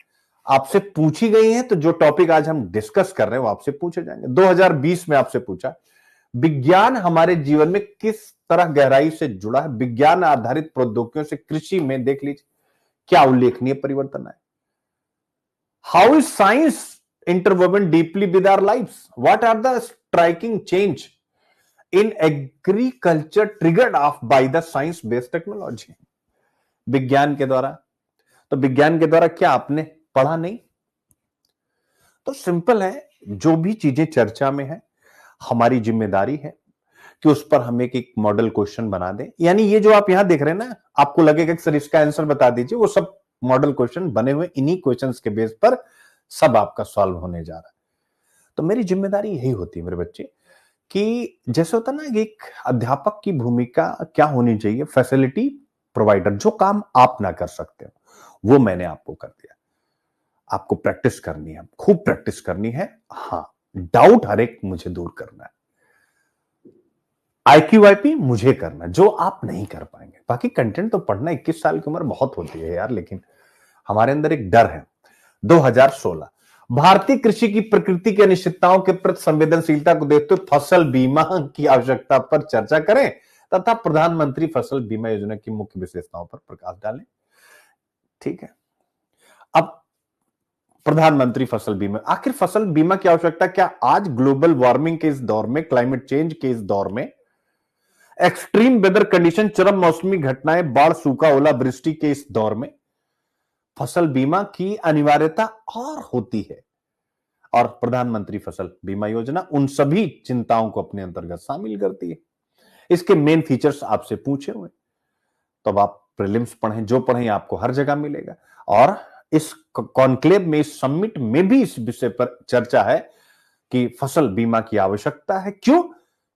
आपसे पूछी गई हैं। तो जो टॉपिक आज हम डिस्कस कर रहे हैं वो आपसे पूछे जाएंगे। 2020 में आपसे पूछा विज्ञान हमारे जीवन में किस तरह गहराई से जुड़ा है, विज्ञान आधारित प्रौद्योगिकियों से कृषि में देख लीजिए क्या उल्लेखनीय परिवर्तन है। How is science interwoven deeply with our lifes, what are the striking change in agriculture triggered off by the science based technology. विज्ञान के द्वारा, तो विज्ञान के द्वारा क्या आपने पढ़ा नहीं? तो सिंपल है, जो भी चीजें चर्चा में है हमारी जिम्मेदारी है कि उस पर हम एक मॉडल क्वेश्चन बना दें। यानी ये जो आप यहां देख रहे हैं ना, आपको लगेगा कि सर इसका आंसर बता दीजिए, वो सब मॉडल क्वेश्चन बने हुए इन्हीं क्वेश्चंस के बेस पर सब आपका सॉल्व होने जा रहा है। तो मेरी जिम्मेदारी यही होती है मेरे बच्चे कि जैसे होता ना, एक अध्यापक की भूमिका क्या होनी चाहिए, फैसिलिटी प्रोवाइडर, जो काम आप ना कर सकते हो वो मैंने आपको कर दिया। आपको प्रैक्टिस करनी है, खूब प्रैक्टिस करनी है। हाँ, डाउट हर एक मुझे दूर करना है, IQIP मुझे करना है, जो आप नहीं कर पाएंगे। बाकी कंटेंट तो पढ़ना, 21 साल की उम्र बहुत होती है यार, लेकिन हमारे अंदर एक डर है। 2016 भारतीय कृषि की प्रकृति की अनिश्चितताओं के प्रति संवेदनशीलता को देखते हुए फसल बीमा की आवश्यकता पर चर्चा करें तथा प्रधानमंत्री फसल बीमा योजना की मुख्य विशेषताओं पर प्रकाश डालें। ठीक है, अब प्रधानमंत्री फसल बीमा, आखिर फसल बीमा की आवश्यकता क्या आज ग्लोबल वार्मिंग के इस दौर में, क्लाइमेट चेंज के इस दौर में, एक्सट्रीम वेदर कंडीशन, चरम मौसमी घटनाएं, बाढ़, सूखा, ओलावृष्टि के इस दौर में फसल बीमा की अनिवार्यता और होती है। और प्रधानमंत्री फसल बीमा योजना उन सभी चिंताओं को अपने अंतर्गत शामिल करती है। इसके मेन फीचर्स आपसे पूछे हुए, तो अब आप प्रीलिम्स पढ़ें, जो पढ़ें आपको हर जगह मिलेगा। और इस कॉन्क्लेव में, इस समिट में भी इस विषय पर चर्चा है कि फसल बीमा की आवश्यकता है। क्यों?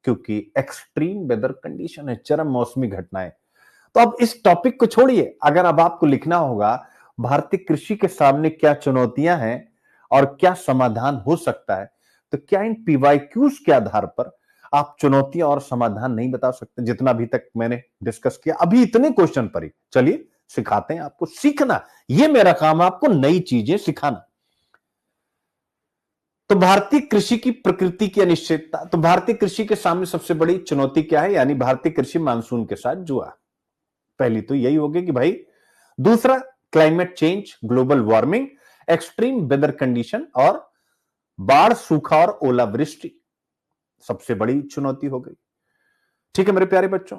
क्योंकि एक्सट्रीम वेदर कंडीशन है, चरम मौसमी घटनाएं। तो अब इस टॉपिक को छोड़िए, अगर अब आपको लिखना होगा भारतीय कृषि के सामने क्या चुनौतियां हैं और क्या समाधान हो सकता है, तो क्या इन पीवाईक्यूज के आधार पर आप चुनौतियां और समाधान नहीं बता सकते? जितना अभी तक मैंने डिस्कस किया, अभी इतने क्वेश्चन पर ही चलिए सिखाते हैं आपको। सीखना, ये मेरा काम है, आपको नई चीजें सिखाना। तो भारतीय कृषि की प्रकृति की अनिश्चितता, तो भारतीय कृषि के सामने सबसे बड़ी चुनौती क्या है, यानी भारतीय कृषि मानसून के साथ जुआ। पहली तो यही होगी कि भाई, दूसरा climate change, global warming, extreme weather condition और बाढ़, सूखा और ओलावृष्टि सबसे बड़ी चुनौती हो गई। ठीक है मेरे प्यारे बच्चों।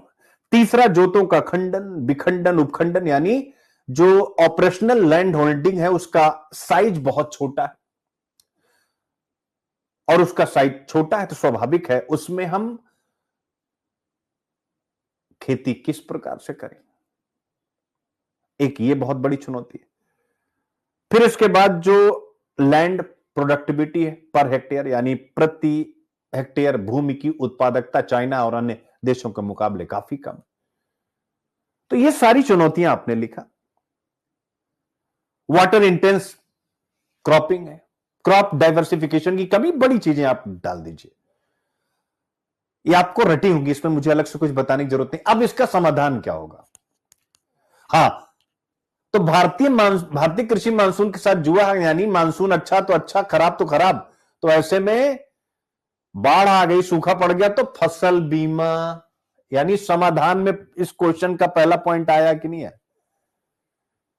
तीसरा जोतों का खंडन, विखंडन, उपखंडन, यानी जो ऑपरेशनल लैंड होल्डिंग है उसका साइज बहुत छोटा है, और उसका साइज छोटा है तो स्वाभाविक है उसमें हम खेती किस प्रकार से करें, एक ये बहुत बड़ी चुनौती है। फिर इसके बाद जो लैंड प्रोडक्टिविटी है पर हेक्टेयर, यानी प्रति हेक्टेयर भूमि की उत्पादकता चाइना और अन्य देशों के मुकाबले काफी कम। तो ये सारी चुनौतियां आपने लिखा। वाटर इंटेंस क्रॉपिंग है, क्रॉप डाइवर्सिफिकेशन की कमी, बड़ी चीजें आप डाल दीजिए, ये आपको रटी होंगी, इसमें मुझे अलग से कुछ बताने की जरूरत नहीं। अब इसका समाधान क्या होगा? हाँ, तो भारतीय कृषि मानसून के साथ जुआ है, यानी मानसून अच्छा तो अच्छा, खराब तो खराब। तो ऐसे में बाढ़ आ गई, सूखा पड़ गया, तो फसल बीमा, यानी समाधान में इस क्वेश्चन का पहला पॉइंट आया कि नहीं है?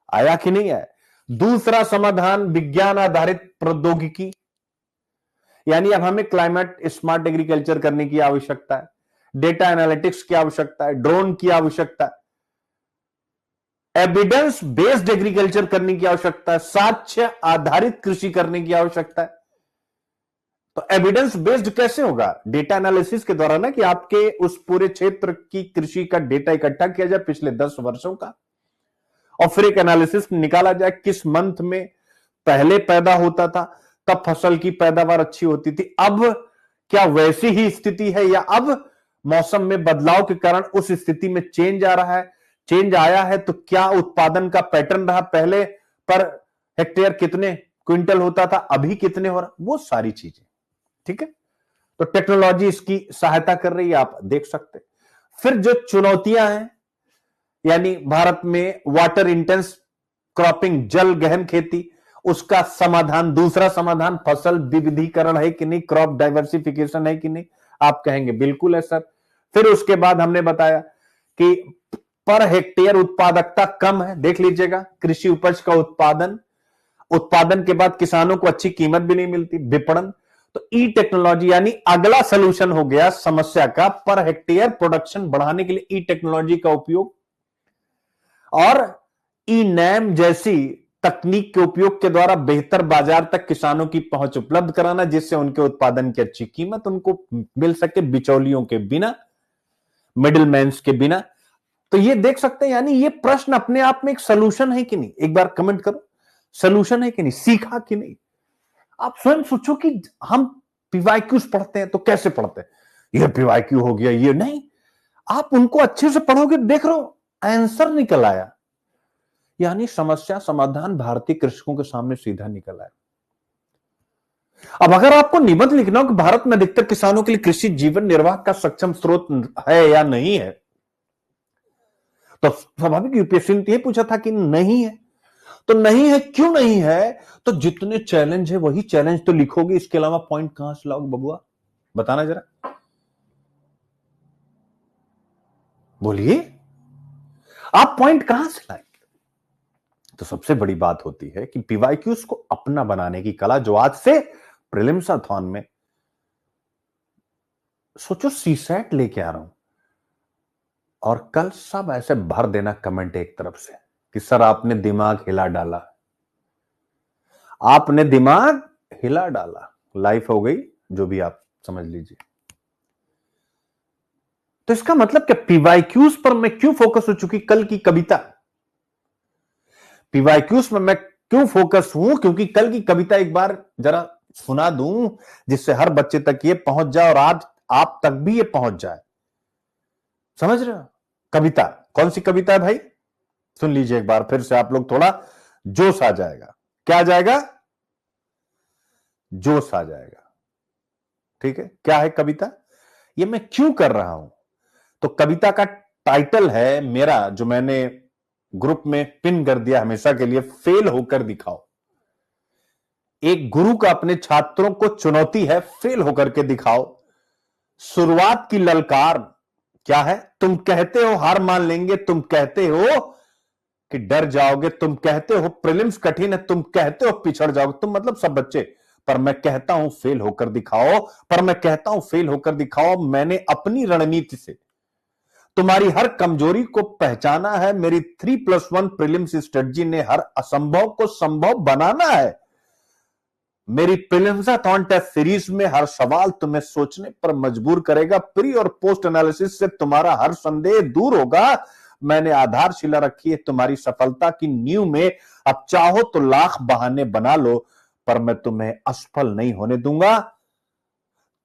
आया कि नहीं है? दूसरा समाधान विज्ञान आधारित प्रौद्योगिकी, यानी अब हमें क्लाइमेट स्मार्ट एग्रीकल्चर करने की आवश्यकता है, डेटा एनालिटिक्स की आवश्यकता है, ड्रोन की आवश्यकता है, एविडेंस बेस्ड एग्रीकल्चर करने की आवश्यकता है, साक्ष्य आधारित कृषि करने की आवश्यकता है। तो एविडेंस बेस्ड कैसे होगा? डेटा एनालिसिस के द्वारा ना, कि आपके उस पूरे क्षेत्र की कृषि का डेटा इकट्ठा किया जाए पिछले 10 वर्षों का, और फिर एक एनालिसिस निकाला जाए किस मंथ में पहले पैदा होता था, तब फसल की पैदावार अच्छी होती थी, अब क्या वैसी ही स्थिति है, या अब मौसम में बदलाव के कारण उस स्थिति में चेंज आ रहा है, चेंज आया है तो क्या उत्पादन का पैटर्न रहा, पहले पर हेक्टेयर कितने क्विंटल होता था, अभी कितने हो रहा, वो सारी चीजें। ठीक है, तो टेक्नोलॉजी इसकी सहायता कर रही है, आप देख सकते हैं। फिर जो चुनौतियां हैं, यानी भारत में वाटर इंटेंस क्रॉपिंग, जल गहन खेती, उसका समाधान, दूसरा समाधान फसल विविधीकरण है कि नहीं, क्रॉप डाइवर्सिफिकेशन है कि नहीं? आप कहेंगे बिल्कुल है सर। फिर उसके बाद हमने बताया कि पर हेक्टेयर उत्पादकता कम है, देख लीजिएगा, कृषि उपज का उत्पादन के बाद किसानों को अच्छी कीमत भी नहीं मिलती, विपणन। तो ई टेक्नोलॉजी, यानी अगला सलूशन हो गया समस्या का, पर हेक्टेयर प्रोडक्शन बढ़ाने के लिए ई टेक्नोलॉजी का उपयोग और ई नैम जैसी तकनीक के उपयोग के द्वारा बेहतर बाजार तक किसानों की पहुंच उपलब्ध कराना, जिससे उनके उत्पादन की अच्छी कीमत उनको मिल सके, बिचौलियों के बिना, मिडिलमैन के बिना। तो ये देख सकते हैं, यानी ये प्रश्न अपने आप में एक सलूशन है कि नहीं? एक बार कमेंट करो, सलूशन है कि नहीं, सीखा कि नहीं? आप स्वयं सोचो कि हम पीवाईक्यूज पढ़ते हैं तो कैसे पढ़ते हैं, ये पीवाईक्यू हो गया, ये नहीं, आप उनको अच्छे से पढ़ोगे, देख रहे हो आंसर निकल आया, यानी समस्या समाधान भारतीय कृषकों के सामने सीधा निकल आया। अब अगर आपको निबंध लिखना हो कि भारत में अधिकतर किसानों के लिए कृषि जीवन निर्वाह का सक्षम स्रोत है या नहीं है, तो स्वाभाविक यूपीएससी ने यह पूछा था कि नहीं है। तो नहीं है, क्यों नहीं है? तो जितने चैलेंज है वही चैलेंज तो लिखोगे, इसके अलावा पॉइंट कहां से लाओगे बबुआ, बताना जरा, बोलिए, आप पॉइंट कहां से लाएंगे? तो सबसे बड़ी बात होती है कि पीवाईक्यूज को अपना बनाने की कला, जो आज से प्रीलिम्साथॉन में, सोचो सीसैट लेके आ रहा हूं और कल सब ऐसे भर देना कमेंट एक तरफ से कि सर आपने दिमाग हिला डाला, आपने दिमाग हिला डाला, लाइफ हो गई, जो भी आप समझ लीजिए। तो इसका मतलब क्या पीवाईक्यूज पर मैं क्यों फोकस हो चुकी? कल की कविता, पीवाईक्यूज में मैं क्यों फोकस हूं? क्योंकि कल की कविता एक बार जरा सुना दूं, जिससे हर बच्चे तक ये पहुंच जाए और आज आप तक भी ये पहुंच जाए। समझ रहे हो? कविता कौन सी कविता है भाई? सुन लीजिए एक बार फिर से, आप लोग थोड़ा जोश आ जाएगा। क्या आ जाएगा? जोश आ जाएगा। ठीक है, क्या है कविता? ये मैं क्यों कर रहा हूं? तो कविता का टाइटल है मेरा, जो मैंने ग्रुप में पिन कर दिया हमेशा के लिए, फेल होकर दिखाओ। एक गुरु का अपने छात्रों को चुनौती है, फेल होकर के दिखाओ। शुरुआत की ललकार क्या है? तुम कहते हो हार मान लेंगे, तुम कहते हो कि डर जाओगे, तुम कहते हो प्रीलिम्स कठिन है, तुम कहते हो पिछड़ जाओगे, तुम मतलब सब बच्चे, पर मैं कहता हूं फेल होकर दिखाओ, पर मैं कहता हूं फेल होकर दिखाओ। मैंने अपनी रणनीति से तुम्हारी हर कमजोरी को पहचाना है। मेरी 3+1 प्रीलिम्स स्ट्रेटजी ने हर असंभव को संभव बनाना है। मेरी प्रीलिम्साथॉन टेस्ट सीरीज में हर सवाल तुम्हें सोचने पर मजबूर करेगा। प्री और पोस्ट एनालिसिस से तुम्हारा हर संदेह दूर होगा। मैंने आधारशिला रखी है तुम्हारी सफलता की नींव में। अब चाहो तो लाख बहाने बना लो, पर मैं तुम्हें असफल नहीं होने दूंगा।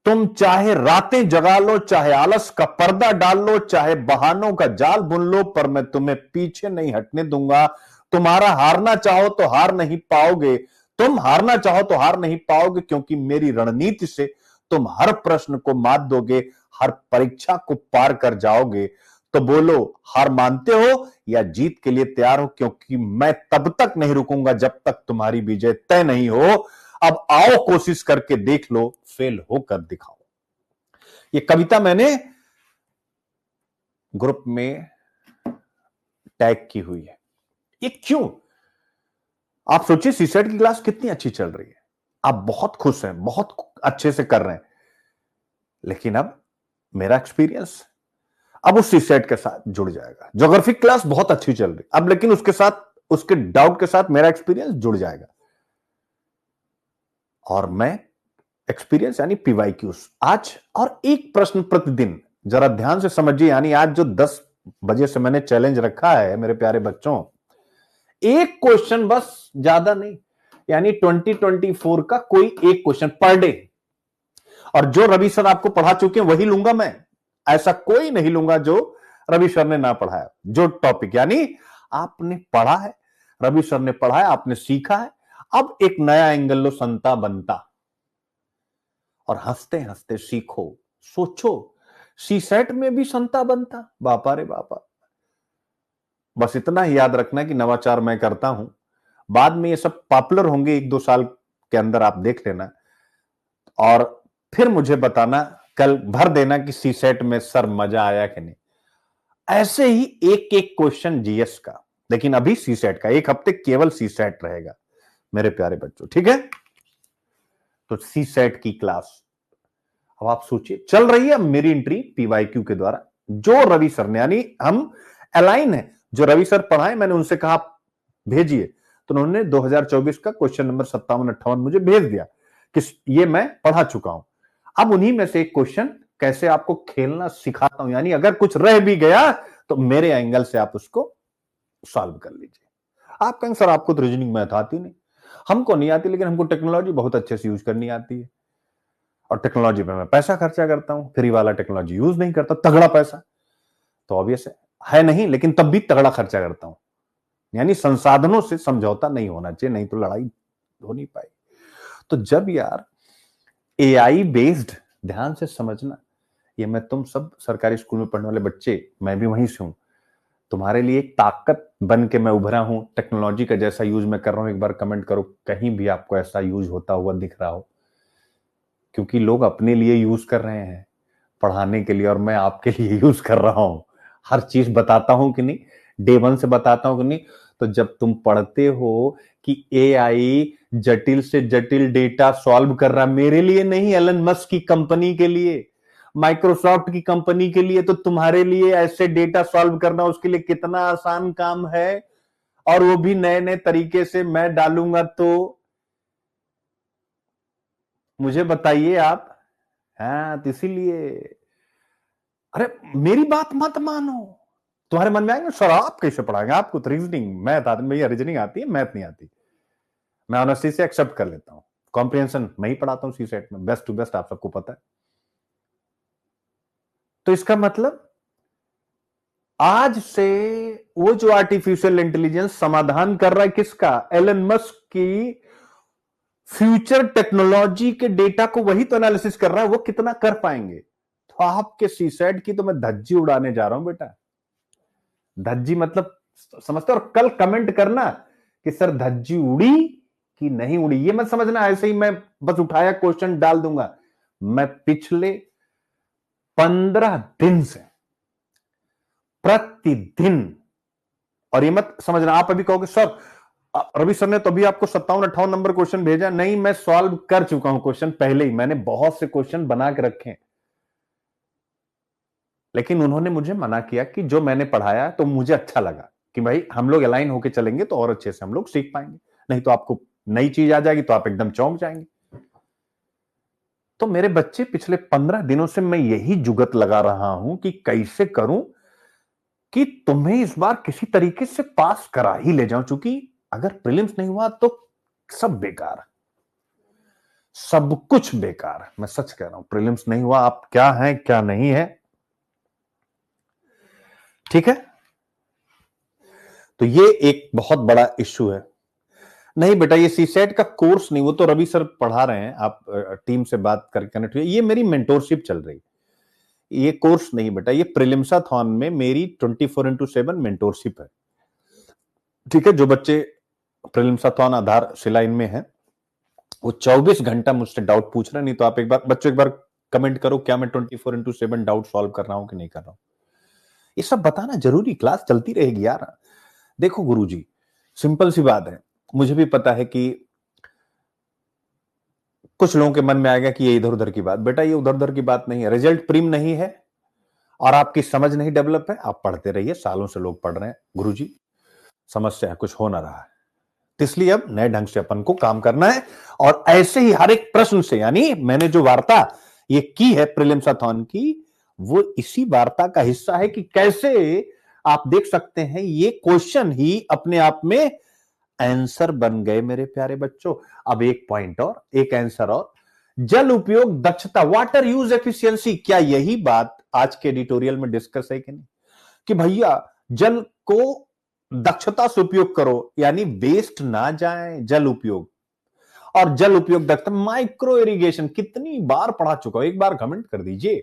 तुम चाहे रातें जगा लो, चाहे आलस का पर्दा डाल लो, चाहे बहानों का जाल बुन लो, पर मैं तुम्हें पीछे नहीं हटने दूंगा। तुम्हारा हारना चाहो तो हार नहीं पाओगे, तुम हारना चाहो तो हार नहीं पाओगे, क्योंकि मेरी रणनीति से तुम हर प्रश्न को मात दोगे, हर परीक्षा को पार कर जाओगे। तो बोलो, हार मानते हो या जीत के लिए तैयार हो? क्योंकि मैं तब तक नहीं रुकूंगा जब तक तुम्हारी विजय तय नहीं हो। अब आओ, कोशिश करके देख लो, फेल होकर दिखाओ। ये कविता मैंने ग्रुप में टैग की हुई है। ये क्यों? आप सोचिए, सीसेट की क्लास कितनी अच्छी चल रही है, आप बहुत खुश हैं, बहुत अच्छे से कर रहे हैं, लेकिन अब मेरा एक्सपीरियंस अब उस सीसेट के साथ जुड़ जाएगा। ज्योग्राफी क्लास बहुत अच्छी चल रही, अब लेकिन उसके साथ, उसके डाउट के साथ मेरा एक्सपीरियंस जुड़ जाएगा, और मैं एक्सपीरियंस यानी पीवाईक्यूज आज, और एक प्रश्न प्रतिदिन। जरा ध्यान से समझिए, यानी आज जो 10 बजे से मैंने चैलेंज रखा है मेरे प्यारे बच्चों, एक क्वेश्चन बस, ज्यादा नहीं, यानी 2024 का कोई एक क्वेश्चन पर डे। और जो रवि सर आपको पढ़ा चुके हैं वही लूंगा मैं, ऐसा कोई नहीं लूंगा जो रवि सर ने ना पढ़ाया। जो टॉपिक यानी आपने पढ़ा है, रवि सर ने पढ़ा है, आपने सीखा है, अब एक नया एंगल लो, संता बनता, और हंसते हंसते सीखो। सोचो, सीसेट में भी संता बनता, बापा रे बापा। बस इतना ही याद रखना कि नवाचार मैं करता हूं, बाद में ये सब पॉपुलर होंगे 1-2 साल के अंदर, आप देख लेना, और फिर मुझे बताना, कल भर देना कि सीसेट में सर मजा आया कि नहीं। ऐसे ही एक एक क्वेश्चन जीएस का, लेकिन अभी सीसेट का 1 हफ्ते केवल सीसेट रहेगा मेरे प्यारे बच्चों, ठीक है? तो सीसेट की क्लास अब आप सोचिए चल रही है मेरी एंट्री पीवाईक्यू के द्वारा, जो रवि सर ने, यानी हम अलाइन है, जो रवि सर पढ़ाए, मैंने उनसे कहा भेजिए, तो उन्होंने 2024 का क्वेश्चन नंबर 57-58 मुझे भेज दिया कि ये मैं पढ़ा चुका हूं। अब उन्हीं में से एक क्वेश्चन कैसे आपको खेलना सिखाता हूं, यानी अगर कुछ रह भी गया तो मेरे एंगल से आप उसको सॉल्व कर लीजिए। आप कहेंगे सर आपको तो रीजनिंग मैथ आती नहीं। हमको नहीं आती, लेकिन हमको टेक्नोलॉजी बहुत अच्छे से यूज करनी आती है, और टेक्नोलॉजी पे मैं पैसा खर्चा करता हूं, फ्री वाला टेक्नोलॉजी यूज नहीं करता, तगड़ा पैसा तो ऑब्वियस है नहीं, लेकिन तब भी तगड़ा खर्चा करता हूं, यानी संसाधनों से समझौता नहीं होना चाहिए, नहीं तो लड़ाई हो नहीं पाई। तो जब यार एआई बेस्ड, ध्यान से समझना, ये मैं तुम सब सरकारी स्कूल में पढ़ने वाले बच्चे, मैं भी वहीं से हूं, तुम्हारे लिए एक ताकत बन के मैं उभरा हूं। टेक्नोलॉजी का जैसा यूज मैं कर रहा हूं, एक बार कमेंट करो कहीं भी आपको ऐसा यूज होता हुआ दिख रहा हो, क्योंकि लोग अपने लिए यूज कर रहे हैं पढ़ाने के लिए, और मैं आपके लिए यूज कर रहा हूं। हर चीज बताता हूं कि नहीं, डे 1 से बताता हूं कि नहीं। तो जब तुम पढ़ते हो कि एआई जटिल से जटिल डेटा सॉल्व कर रहा, मेरे लिए नहीं, एलन मस्क की कंपनी के लिए, माइक्रोसॉफ्ट की कंपनी के लिए, तो तुम्हारे लिए ऐसे डेटा सॉल्व करना उसके लिए कितना आसान काम है, और वो भी नए नए तरीके से मैं डालूंगा तो मुझे बताइए आप। हाँ, तो इसीलिए, अरे मेरी बात मत मानो, तुम्हारे मन में आएगा सर आप कैसे पढ़ाएंगे, आपको तो रीजनिंग मैथ आती, भैया रीजनिंग आती है, मैथ नहीं आती। मैं ऑनेस्टी से एक्सेप्ट कर लेता हूं, कॉम्प्रिहेंशन मैं ही पढ़ाता हूं सीसेट में, बेस्ट टू बेस्ट, आप सबको पता है। तो इसका मतलब आज से वो जो आर्टिफिशियल इंटेलिजेंस समाधान कर रहा है किसका, एलन मस्क की फ्यूचर टेक्नोलॉजी के डेटा को वही तो एनालिसिस कर रहा है, वो कितना कर पाएंगे। तो आपके सीसेट की तो मैं धज्जी उड़ाने जा रहा हूं बेटा, धज्जी मतलब समझते हो, और कल कमेंट करना कि सर धज्जी उड़ी कि नहीं उड़ी, ये मत समझना ऐसे ही मैं बस उठाया क्वेश्चन डाल दूंगा। मैं पिछले 15 दिन से प्रतिदिन, और ये मत समझना आप अभी कहोगे सर रवि सर ने तो अभी आपको 57-58 नंबर क्वेश्चन भेजा, नहीं, मैं सॉल्व कर चुका हूं क्वेश्चन पहले ही, मैंने बहुत से क्वेश्चन बना के रखे हैं, लेकिन उन्होंने मुझे मना किया कि जो मैंने पढ़ाया तो मुझे अच्छा लगा कि भाई हम लोग अलाइन होकर चलेंगे तो और अच्छे से हम लोग सीख पाएंगे, नहीं तो आपको नई चीज आ जाएगी तो आप एकदम चौंक जाएंगे। तो मेरे बच्चे पिछले 15 दिनों से मैं यही जुगत लगा रहा हूं कि कैसे करूं कि तुम्हें इस बार किसी तरीके से पास करा ही ले जाऊं, क्योंकि अगर प्रीलिम्स नहीं हुआ तो सब बेकार, सब कुछ बेकार है, मैं सच कह रहा हूं। प्रीलिम्स नहीं हुआ, आप क्या हैं क्या नहीं है, ठीक है? तो ये एक बहुत बड़ा इश्यू है। नहीं बेटा, ये सीसेट का कोर्स नहीं, वो तो रवि सर पढ़ा रहे हैं, आप टीम से बात करके कनेक्ट हुए, ये मेरी मेंटोरशिप चल रही है, ये कोर्स नहीं बेटा, ये प्रीलिम्साथॉन में मेरी 24x7 मेंटोरशिप है। ठीक है, जो बच्चे प्रीलिम्साथॉन आधारशिला इनमें है वो 24 घंटा मुझसे डाउट पूछ रहे हैं। नहीं तो आप एक बार बच्चों एक बार कमेंट करो, क्या मैं 24x7 डाउट सॉल्व कर रहा हूं कि नहीं कर रहा हूं। ये सब बताना जरूरी, क्लास चलती रहेगी यार। देखो गुरुजी, सिंपल सी बात है, मुझे भी पता है कि कुछ लोगों के मन में आएगा कि ये इधर उधर की बात। बेटा ये उधर उधर की बात नहीं है, रिजल्ट प्रीम नहीं है और आपकी समझ नहीं डेवलप है, आप पढ़ते रहिए, सालों से लोग पढ़ रहे हैं गुरुजी, समस्या है, कुछ हो ना रहा है। तो इसलिए अब नए ढंग से अपन को काम करना है और ऐसे ही हर एक प्रश्न से, यानी मैंने जो वार्ता ये की है प्रीलिम्साथॉन की, वो इसी वार्ता का हिस्सा है कि कैसे आप देख सकते हैं ये क्वेश्चन ही अपने आप में आंसर बन गए मेरे प्यारे बच्चों। अब एक पॉइंट और, एक आंसर और, जल उपयोग दक्षता, वाटर यूज एफिशिएंसी, क्या यही बात आज के एडिटोरियल में डिस्कस है कि नहीं, कि भैया जल को दक्षता से उपयोग करो, यानी वेस्ट ना जाए जल उपयोग। और जल उपयोग दक्षता, माइक्रो इरिगेशन, कितनी बार पढ़ा चुका हूं, एक बार कमेंट कर दीजिए।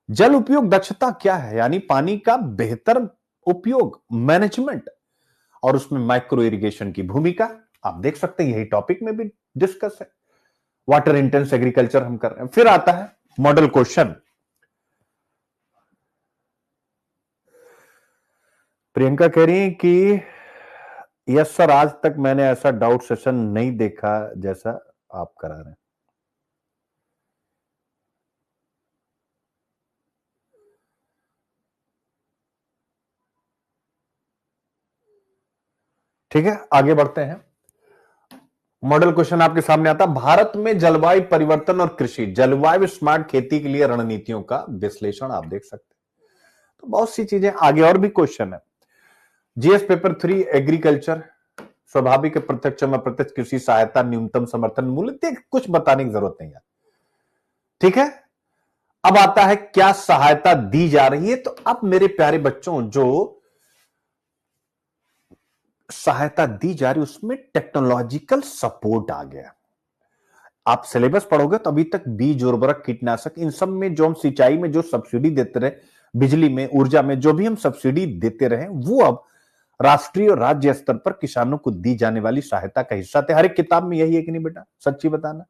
जल उपयोग दक्षता क्या है, यानी पानी का बेहतर उपयोग, मैनेजमेंट, और उसमें माइक्रो इरिगेशन की भूमिका। आप देख सकते हैं यही टॉपिक में भी डिस्कस है। वाटर इंटेंस एग्रीकल्चर हम कर रहे हैं। फिर आता है मॉडल क्वेश्चन। प्रियंका कह रही है कि यस सर, आज तक मैंने ऐसा डाउट सेशन नहीं देखा जैसा आप करा रहे हैं। ठीक है, आगे बढ़ते हैं। मॉडल क्वेश्चन आपके सामने आता, भारत में जलवायु परिवर्तन और कृषि, जलवायु स्मार्ट खेती के लिए रणनीतियों का विश्लेषण। आप देख सकते हैं तो बहुत सी चीजें, आगे और भी क्वेश्चन है। जीएस पेपर 3 एग्रीकल्चर, स्वाभाविक प्रत्यक्ष और अप्रत्यक्ष कृषि सहायता, न्यूनतम समर्थन मूल्य, कुछ बताने की जरूरत नहीं है। ठीक है, अब आता है क्या सहायता दी जा रही है। तो अब मेरे प्यारे बच्चों, जो सहायता दी जा रही उसमें टेक्नोलॉजिकल सपोर्ट आ गया। आप सिलेबस पढ़ोगे तो अभी तक बीज, उर्वरक, कीटनाशक, इन सब में जो हम सिंचाई में जो सब्सिडी देते रहे, बिजली में, ऊर्जा में जो भी हम सब्सिडी देते रहे, वो अब राष्ट्रीय और राज्य स्तर पर किसानों को दी जाने वाली सहायता का हिस्सा थे। हर एक किताब में यही है कि नहीं बेटा, सच्ची बताना।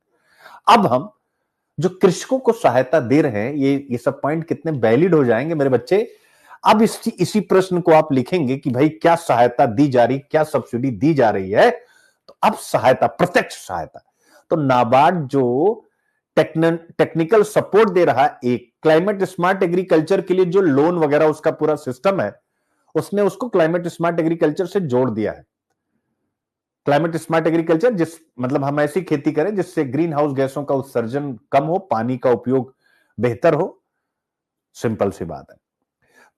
अब हम जो कृषकों को सहायता दे रहे हैं, ये सब पॉइंट कितने वैलिड हो जाएंगे मेरे बच्चे। अब इसी प्रश्न को आप लिखेंगे कि भाई क्या सहायता दी जा रही, क्या सब्सिडी दी जा रही है। तो अब सहायता, प्रत्यक्ष सहायता, तो नाबार्ड जो टेक्निकल सपोर्ट दे रहा है, एक क्लाइमेट स्मार्ट एग्रीकल्चर के लिए जो लोन वगैरह उसका पूरा सिस्टम है, उसने उसको क्लाइमेट स्मार्ट एग्रीकल्चर से जोड़ दिया है। क्लाइमेट स्मार्ट एग्रीकल्चर, जिस मतलब हम ऐसी खेती करें जिससे ग्रीन हाउस गैसों का उत्सर्जन कम हो, पानी का उपयोग बेहतर हो, सिंपल सी बात है।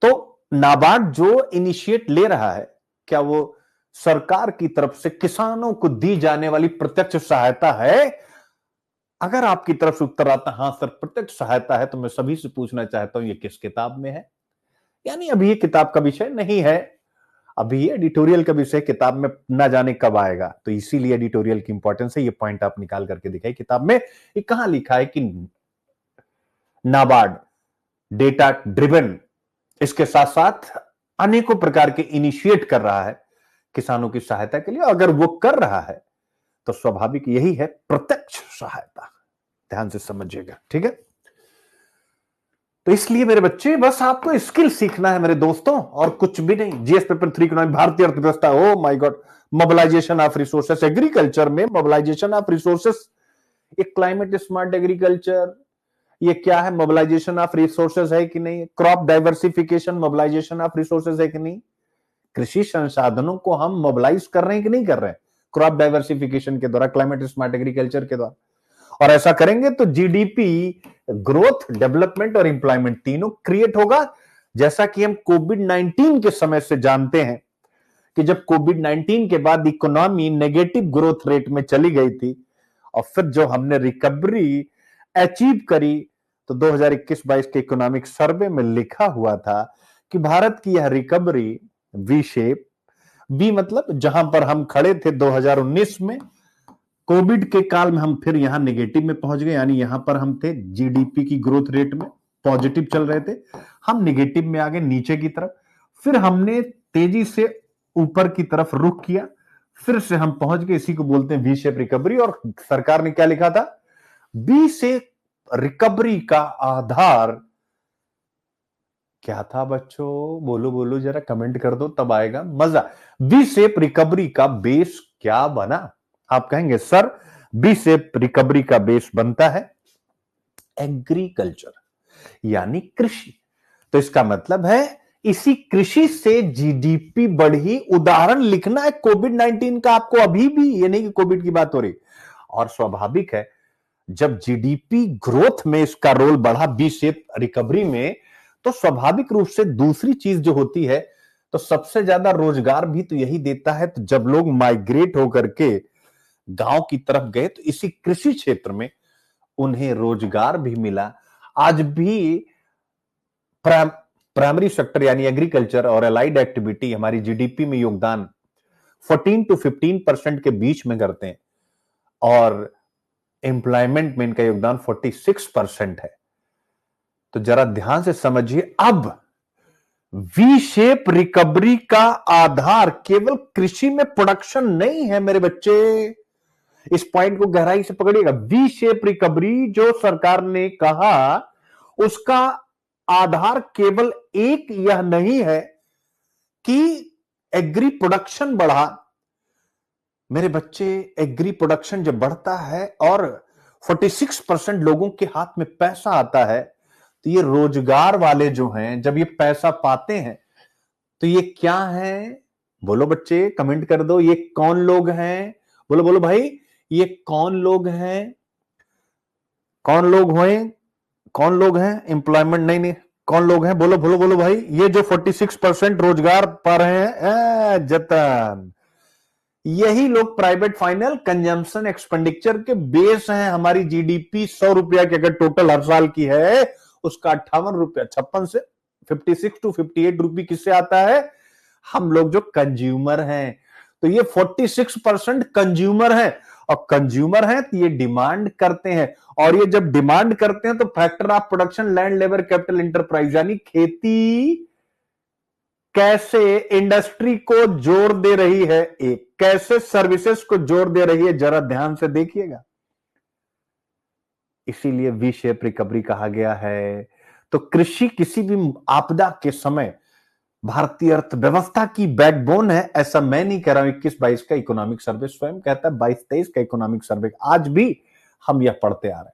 तो नाबार्ड जो इनिशिएट ले रहा है, क्या वो सरकार की तरफ से किसानों को दी जाने वाली प्रत्यक्ष सहायता है? अगर आपकी तरफ से उत्तर आता हां सर प्रत्यक्ष सहायता है, तो मैं सभी से पूछना चाहता हूं ये किस किताब में है। यानी अभी ये किताब का विषय नहीं है, अभी ये एडिटोरियल का विषय, किताब में ना जाने कब आएगा। तो इसीलिए एडिटोरियल की इंपॉर्टेंस है, ये पॉइंट आप निकाल करके दिखाई किताब में। ये कहां लिखा है कि नाबार्ड डेटा ड्रिवन, इसके साथ साथ अनेकों प्रकार के इनिशिएट कर रहा है किसानों की सहायता के लिए। अगर वो कर रहा है तो स्वाभाविक यही है प्रत्यक्ष सहायता। ध्यान से समझिएगा, ठीक है। तो इसलिए मेरे बच्चे, बस आपको स्किल सीखना है मेरे दोस्तों, और कुछ भी नहीं। जीएस पेपर 3 इकोनॉमिक, भारतीय अर्थव्यवस्था, oh my god, mobilisation of resources, agriculture में मोबिलाइजेशन ऑफ रिसोर्सेस, ये क्लाइमेट स्मार्ट एग्रीकल्चर, ये क्या है, मोबिलाइजेशन ऑफ रिसोर्सेज है कि नहीं, crop diversification mobilisation of resources है कि नहीं, कृषि संसाधनों को हम मोबिलाइज कर रहे हैं कि नहीं कर रहे हैं क्रॉप डाइवर्सिफिकेशन के द्वारा, क्लाइमेट स्मार्ट एग्रीकल्चर के द्वारा। और ऐसा करेंगे तो जीडीपी ग्रोथ, डेवलपमेंट और एम्प्लॉयमेंट तीनों क्रिएट होगा। जैसा कि हम कोविड-19 के समय से जानते हैं कि जब कोविड-19 के बाद इकोनॉमी नेगेटिव ग्रोथ रेट में चली गई थी, और फिर जो हमने रिकवरी अचीव करी, तो 2021-22 के इकोनॉमिक सर्वे में लिखा हुआ था कि भारत की यह रिकवरी वी शेप, वी मतलब जहां पर हम खड़े थे 2019 में, कोविड के काल में हम फिर यहां नेगेटिव में पहुंच गए, यानी यहां पर हम थे जीडीपी की ग्रोथ रेट में, पॉजिटिव चल रहे थे, हम निगेटिव में आ गए नीचे की तरफ, फिर हमने तेजी से ऊपर की तरफ रुख किया, फिर से हम पहुंच गए, इसी को बोलते हैं वी शेप रिकवरी। और सरकार ने क्या लिखा था, वी शेप रिकवरी का आधार क्या था बच्चों? बोलो बोलो जरा, कमेंट कर दो, तब आएगा मजा। वी शेप रिकवरी का बेस क्या बना? आप कहेंगे सर वी शेप रिकवरी का बेस बनता है एग्रीकल्चर, यानी कृषि। तो इसका मतलब है इसी कृषि से जीडीपी बढ़ी। उदाहरण लिखना है कोविड-19 का आपको अभी भी, ये नहीं कि कोविड की बात हो रही। और स्वाभाविक है जब जीडीपी ग्रोथ में इसका रोल बढ़ा वी शेप रिकवरी में, तो स्वाभाविक रूप से दूसरी चीज जो होती है, तो सबसे ज्यादा रोजगार भी तो यही देता है। तो जब लोग माइग्रेट होकर के गांव की तरफ गए, तो इसी कृषि क्षेत्र में उन्हें रोजगार भी मिला। आज भी प्राइमरी सेक्टर यानी एग्रीकल्चर और अलाइड एक्टिविटी हमारी जीडीपी में योगदान 14 to 15% के बीच में करते हैं, और एम्प्लॉयमेंट में इनका योगदान 46% है। तो जरा ध्यान से समझिए, अब वी शेप रिकवरी का आधार केवल कृषि में प्रोडक्शन नहीं है मेरे बच्चे। इस पॉइंट को गहराई से पकड़िएगा। वी शेप रिकवरी जो सरकार ने कहा, उसका आधार केवल एक यह नहीं है कि एग्री प्रोडक्शन बढ़ा। मेरे बच्चे, एग्री प्रोडक्शन जब बढ़ता है और 46% लोगों के हाथ में पैसा आता है, तो ये रोजगार वाले जो हैं, जब ये पैसा पाते हैं, तो ये क्या है? बोलो बच्चे, कमेंट कर दो, ये कौन लोग हैं? बोलो बोलो भाई, ये कौन लोग हैं? कौन लोग हुए? कौन लोग हैं? एम्प्लॉयमेंट नहीं, कौन लोग हैं? बोलो बोलो बोलो भाई, ये जो 46% रोजगार पा रहे हैं, जतन, यही लोग प्राइवेट फाइनल कंजम्पशन एक्सपेंडिचर के बेस हैं। हमारी जीडीपी 100 रुपया की अगर टोटल हर साल की है, उसका 58 रुपया, 56 से 56 to 58 रुपये किससे आता है? हम लोग जो कंज्यूमर हैं। तो ये 46% कंज्यूमर है, और कंज्यूमर है तो ये डिमांड करते हैं, और ये जब डिमांड करते हैं तो factor of production land labour capital enterprise, यानी खेती कैसे इंडस्ट्री को जोर दे रही है, एक कैसे सर्विसेज को जोर दे रही है, जरा ध्यान से देखिएगा। इसीलिए वी शेप रिकवरी कहा गया है। तो कृषि किसी भी आपदा के समय भारतीय अर्थव्यवस्था की बैकबोन है, ऐसा मैं नहीं कह रहा हूं। 21-22 का इकोनॉमिक सर्वे स्वयं कहता है, 22-23 का इकोनॉमिक सर्वे, आज भी हम यह पढ़ते आ रहे हैं।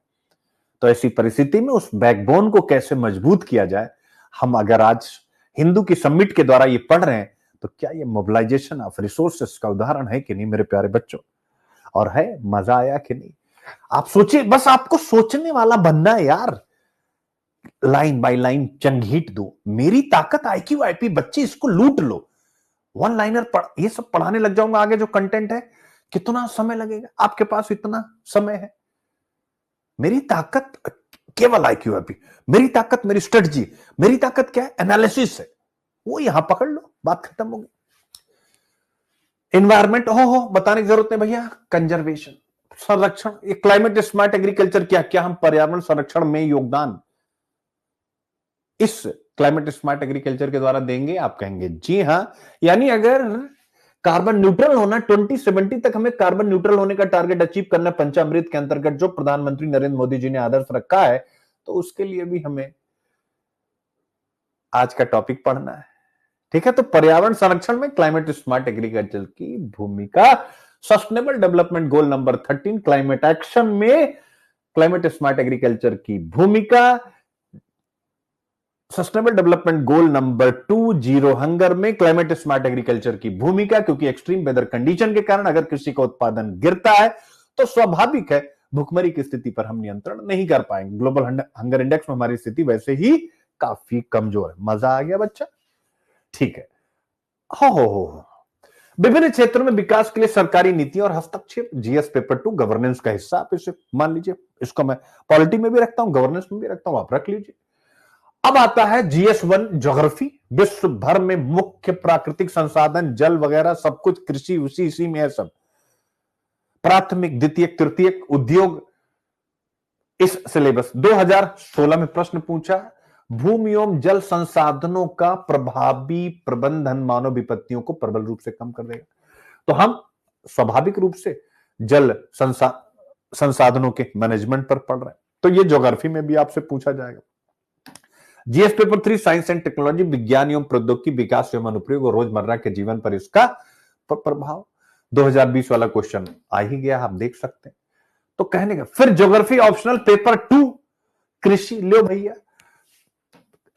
तो ऐसी परिस्थिति में उस बैकबोन को कैसे मजबूत किया जाए, हम अगर आज हिंदू की समिट के द्वारा ये पढ़ रहे हैं, तो क्या ये मोबिलाइजेशन ऑफ रिसोर्सेस का उदाहरण है कि नहीं मेरे प्यारे बच्चों? और है, मजा आया कि नहीं? आप सोचिए, बस आपको सोचने वाला बनना है यार। लाइन बाय लाइन चंगीट दो, मेरी ताकत आईक्यू आईपी, बच्चे इसको लूट लो। वन लाइनर पढ़, ये सब पढ़ाने लग जाऊंगा आगे जो कंटेंट है, कितना समय लगेगा? आपके पास इतना समय है। मेरी ताकत केवल आईक्यू आईपी, मेरी ताकत मेरी स्ट्रेटजी, मेरी ताकत क्या है? एनालिसिस है। वो यहां पकड़ लो, बात खत्म हो गई। एनवायरमेंट हो बताने की जरूरत नहीं भैया। कंजर्वेशन, संरक्षण, ये क्लाइमेट स्मार्ट एग्रीकल्चर क्या क्या हम पर्यावरण संरक्षण में योगदान इस क्लाइमेट स्मार्ट एग्रीकल्चर के द्वारा देंगे? आप कहेंगे जी हां। यानी अगर कार्बन न्यूट्रल होना, 2070 तक हमें कार्बन न्यूट्रल होने का टारगेट अचीव करना, पंचामृत के अंतर्गत जो प्रधानमंत्री नरेंद्र मोदी जी ने आदर्श रखा है, तो उसके लिए भी हमें आज का टॉपिक पढ़ना है। ठीक है, तो पर्यावरण संरक्षण में क्लाइमेट स्मार्ट एग्रीकल्चर की भूमिका, sustainable development goal number 13 climate action में क्लाइमेट स्मार्ट एग्रीकल्चर की भूमिका, sustainable development goal number 2 zero hunger में क्लाइमेट स्मार्ट एग्रीकल्चर की भूमिका, क्योंकि एक्सट्रीम वेदर कंडीशन के कारण अगर कृषि का उत्पादन गिरता है, तो स्वाभाविक है भुखमरी की स्थिति पर हम नियंत्रण नहीं कर पाएंगे। ग्लोबल हंगर इंडेक्स में हमारी स्थिति वैसे ही काफी कमजोर है। मजा आ गया बच्चा? ठीक है। हो विभिन्न क्षेत्रों में विकास के लिए सरकारी नीतियां और हस्तक्षेप, जीएस पेपर 2 गवर्नेंस का हिस्सा। आप इसे मान लीजिए, इसको मैं पॉलिटी में भी रखता हूं, गवर्नेंस में भी रखता हूं, आप रख लीजिए। अब आता है GS1 ज्योग्राफी। विश्व भर में मुख्य प्राकृतिक संसाधन, जल वगैरह सब कुछ कृषि उसी इसी में है सब। प्राथमिक, द्वितीयक, तृतीयक, उद्योग, इस सिलेबस 2016 में प्रश्न पूछा भूमि एवं जल संसाधनों का प्रभावी प्रबंधन मानव विपत्तियों को प्रबल रूप से कम कर देगा। तो हम स्वाभाविक रूप से जल संसाधनों के मैनेजमेंट पर पढ़ रहे हैं, तो ये ज्योग्राफी में भी आपसे पूछा जाएगा। GS paper 3 science and technology, विज्ञान एवं प्रौद्योगिकी विकास एवं अनुप्रयोग और रोजमर्रा के जीवन पर इसका प्रभाव। 2020 वाला क्वेश्चन आ ही गया, आप देख सकते हैं। तो कहने का फिर ज्योग्राफी ऑप्शनल पेपर 2 कृषि, लो भैया,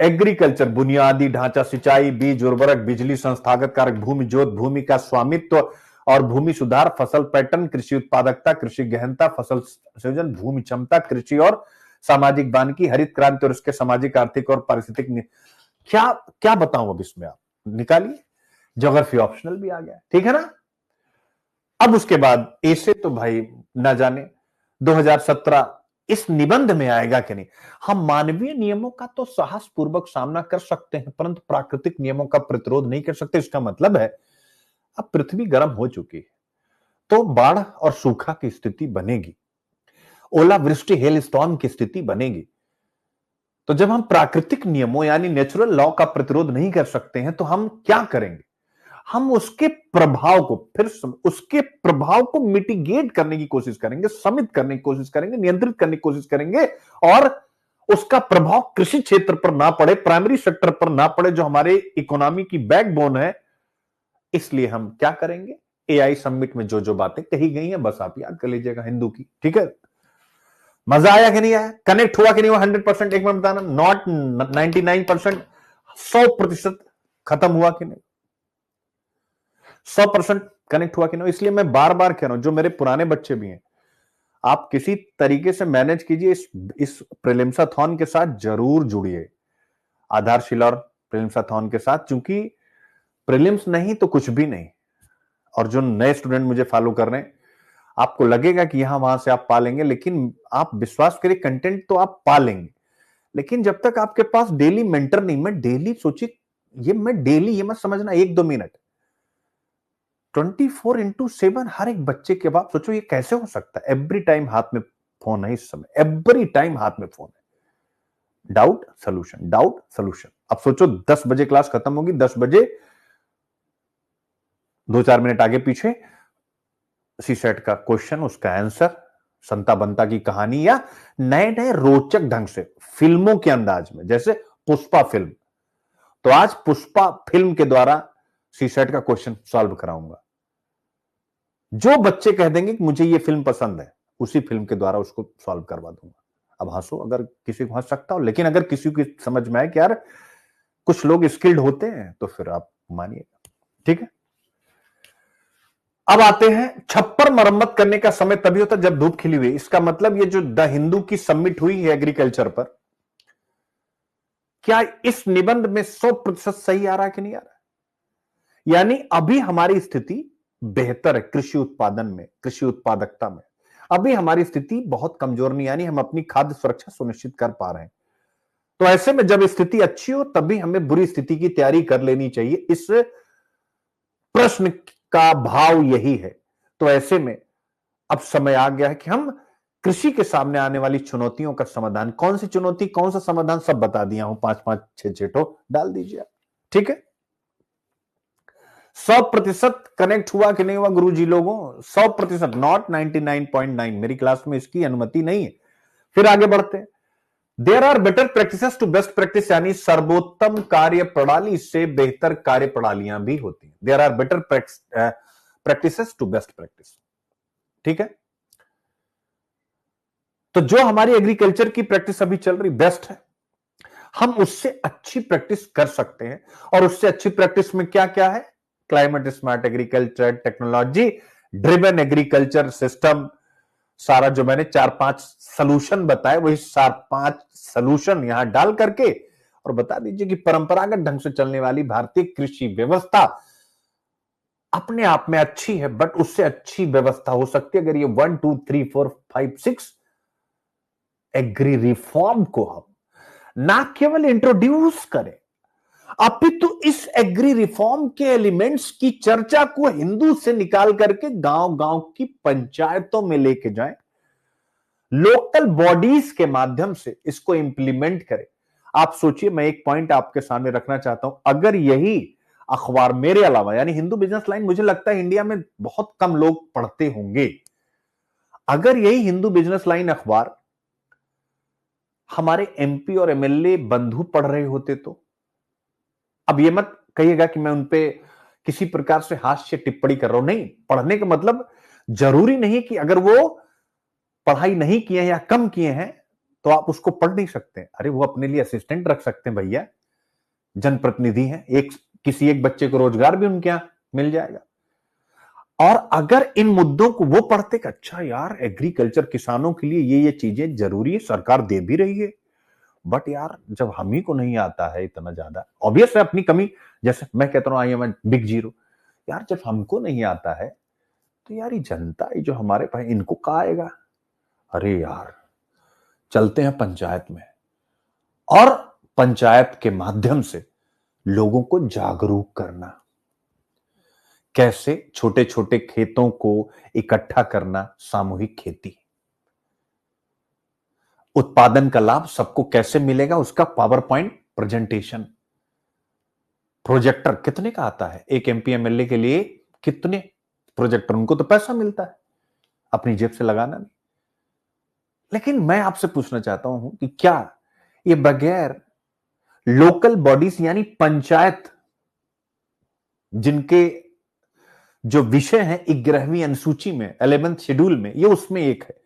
एग्रीकल्चर, बुनियादी ढांचा, सिंचाई, बीज, उर्वरक, बिजली, संस्थागत कारक, भूमि जोत, भूमि का स्वामित्व और भूमि सुधार, फसल पैटर्न, कृषि उत्पादकता, कृषि गहनता, फसल सृजन, भूमि क्षमता, कृषि और सामाजिक वानिकी, हरित क्रांति और उसके सामाजिक, आर्थिक और पारिस्थितिक। क्या क्या बताऊं अब इसमें, आप निकालिए। ज्योग्राफी ऑप्शनल भी आ गया, ठीक है ना। अब उसके बाद ऐसे तो भाई ना जाने 2017 इस निबंध में आएगा कि नहीं। हम मानवीय नियमों का तो साहस पूर्वक सामना कर सकते हैं, परंतु प्राकृतिक नियमों का प्रतिरोध नहीं कर सकते। इसका मतलब है अब पृथ्वी गर्म हो चुकी है, तो बाढ़ और सूखा की स्थिति बनेगी, ओलावृष्टि, हेल स्टॉर्म की स्थिति बनेगी। तो जब हम प्राकृतिक नियमों यानी नेचुरल लॉ का प्रतिरोध नहीं कर सकते हैं, तो हम क्या करेंगे? हम उसके प्रभाव को मिटिगेट करने की कोशिश करेंगे, समित करने की कोशिश करेंगे, नियंत्रित करने की कोशिश करेंगे, और उसका प्रभाव कृषि क्षेत्र पर ना पड़े, प्राइमरी सेक्टर पर ना पड़े, जो हमारे इकोनॉमी की बैकबोन है। इसलिए हम क्या करेंगे? एआई समिट में जो जो बातें कही गई हैं, बस आप याद कर लीजिएगा, हिंदू की, ठीक है। मजा आया कि नहीं आया? कनेक्ट हुआ कि नहीं हुआ? 100% एक बार बताना, नॉट 99%, 100% खत्म हुआ कि नहीं? 100% कनेक्ट हुआ कि नहीं? इसलिए मैं बार बार कह रहा हूं, जो मेरे पुराने बच्चे भी हैं, आप किसी तरीके से मैनेज कीजिए, इस प्रीलिम्साथॉन के साथ जरूर जुड़िए, आधारशिला और प्रीलिम्साथॉन के साथ, क्योंकि प्रीलिम्स नहीं तो कुछ भी नहीं। और जो नए स्टूडेंट मुझे फॉलो कर रहे हैं, आपको लगेगा कि यहां वहां से आप पा लेंगे, लेकिन आप विश्वास करिए, कंटेंट तो आप पा लेंगे, लेकिन जब तक आपके पास डेली मेंटर नहीं, मैं डेली सोचिए, मैं डेली, ये मत समझना 1-2 मिनट, 24/7 हर एक बच्चे के बाद, सोचो ये कैसे हो सकता है? एवरी टाइम हाथ में फोन है इस समय, एवरी टाइम हाथ में फोन है। Doubt solution, doubt solution. अब सोचो 10 बजे क्लास खत्म होगी, 10 बजे 2-4 मिनट आगे पीछे सी सेट का क्वेश्चन, उसका आंसर, संता बंता की कहानी, या नए नए रोचक ढंग से फिल्मों के अंदाज में, जैसे पुष्पा फिल्म। तो आज पुष्पा फिल्म के द्वारा सी सेट का क्वेश्चन सॉल्व कराऊंगा। जो बच्चे कह देंगे कि मुझे ये फिल्म पसंद है, उसी फिल्म के द्वारा उसको सॉल्व करवा दूंगा। अब हंसो अगर किसी को हंस सकता हो, लेकिन अगर किसी की समझ में आए कि यार कुछ लोग स्किल्ड होते हैं, तो फिर आप मानिएगा, ठीक है। अब आते हैं, छप्पर मरम्मत करने का समय तभी होता है जब धूप खिली हुई। इसका मतलब ये जो द हिंदू की सबमिट हुई है एग्रीकल्चर पर, क्या इस निबंध में 100% सही आ रहा है कि नहीं आ रहा है? यानी अभी हमारी स्थिति बेहतर है कृषि उत्पादन में, कृषि उत्पादकता में। अभी हमारी स्थिति बहुत कमजोर नहीं, यानी हम अपनी खाद्य सुरक्षा सुनिश्चित कर पा रहे हैं। तो ऐसे में जब स्थिति अच्छी हो, तभी हमें बुरी स्थिति की तैयारी कर लेनी चाहिए। इस प्रश्न का भाव यही है। तो ऐसे में अब समय आ गया है कि हम कृषि के सामने आने वाली चुनौतियों का समाधान, कौन सी चुनौती कौन सा समाधान, सब बता दिया हूं, 5-5, 6-6 ठो डाल दीजिए, ठीक है। 100% कनेक्ट हुआ कि नहीं हुआ गुरुजी लोगों? 100%, नॉट 99.9। मेरी क्लास में इसकी अनुमति नहीं है। फिर आगे बढ़ते हैं। There are better practices to best practice, यानी सर्वोत्तम कार्य प्रणाली से बेहतर कार्य प्रणालियां भी होती हैं। There are better practices to best practice, ठीक है। तो जो हमारी एग्रीकल्चर की प्रैक्टिस अभी चल रही बेस्ट है, हम उससे अच्छी प्रैक्टिस कर सकते हैं। और उससे अच्छी प्रैक्टिस में क्या क्या है? Climate smart agriculture, technology driven agriculture system, सारा जो मैंने 4-5 सॉल्यूशन बताए, वही 4-5 सॉल्यूशन यहां डाल करके और बता दीजिए कि परंपरागत ढंग से चलने वाली भारतीय कृषि व्यवस्था अपने आप में अच्छी है, बट उससे अच्छी व्यवस्था हो सकती है अगर ये 1 2 3 4 5 6 एग्री रिफॉर्म को हम ना केवल इंट्रोड्यूस करें, अपितु इस एग्री रिफॉर्म के एलिमेंट्स की चर्चा को हिंदू से निकाल करके गांव गांव की पंचायतों में लेके जाएं, लोकल बॉडीज के माध्यम से इसको इंप्लीमेंट करें। आप सोचिए, मैं एक पॉइंट आपके सामने रखना चाहता हूं, अगर यही अखबार मेरे अलावा, यानी हिंदू बिजनेस लाइन, मुझे लगता है इंडिया में बहुत कम लोग पढ़ते होंगे, अगर यही हिंदू बिजनेस लाइन अखबार हमारे एमपी और एमएलए बंधु पढ़ रहे होते तो, अब ये मत कहिएगा कि मैं उनपे किसी प्रकार से हास्य टिप्पणी कर रहा हूं, नहीं, पढ़ने का मतलब जरूरी नहीं कि अगर वो पढ़ाई नहीं किए हैं या कम किए हैं तो आप उसको पढ़ नहीं सकते। अरे वो अपने लिए असिस्टेंट रख सकते हैं भैया, जनप्रतिनिधि हैं, एक किसी एक बच्चे को रोजगार भी उनके यहां मिल जाएगा। और अगर इन मुद्दों को वो पढ़ते कि अच्छा यार, एग्रीकल्चर किसानों के लिए ये चीजें जरूरी है, सरकार दे भी रही है, बट यार जब हम ही को नहीं आता है इतना ज्यादा, ऑब्वियस है अपनी कमी, जैसे मैं कहता हूं आई एम बिग जीरो, यार जब हमको नहीं आता है तो यार ये जनता, ये जो हमारे पास, इनको कहाँ आएगा। अरे यार चलते हैं पंचायत में, और पंचायत के माध्यम से लोगों को जागरूक करना, कैसे छोटे छोटे खेतों को इकट्ठा करना, सामूहिक खेती, उत्पादन का लाभ सबको कैसे मिलेगा, उसका पावर पॉइंट प्रेजेंटेशन, प्रोजेक्टर कितने का आता है एक एमपी एमएलए के लिए, कितने प्रोजेक्टर, उनको तो पैसा मिलता है, अपनी जेब से लगाना नहीं। लेकिन मैं आपसे पूछना चाहता हूं कि क्या ये बगैर लोकल बॉडीज यानी पंचायत, जिनके जो विषय है 11वीं अनुसूची में, 11th शेड्यूल में, ये उसमें एक है,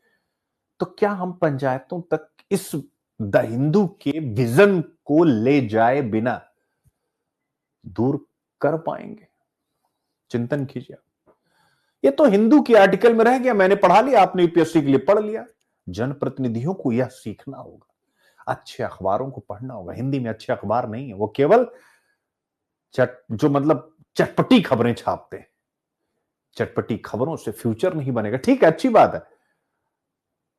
तो क्या हम पंचायतों तक इस द हिंदू के विजन को ले जाए बिना दूर कर पाएंगे? चिंतन कीजिए। ये तो हिंदू की आर्टिकल में रह गया, मैंने पढ़ा लिया, आपने यूपीएससी के लिए पढ़ लिया। जनप्रतिनिधियों को यह सीखना होगा, अच्छे अखबारों को पढ़ना होगा। हिंदी में अच्छे अखबार नहीं है, वो केवल जो मतलब चटपटी खबरें छापते हैं। चटपटी खबरों से फ्यूचर नहीं बनेगा। ठीक है, अच्छी बात है,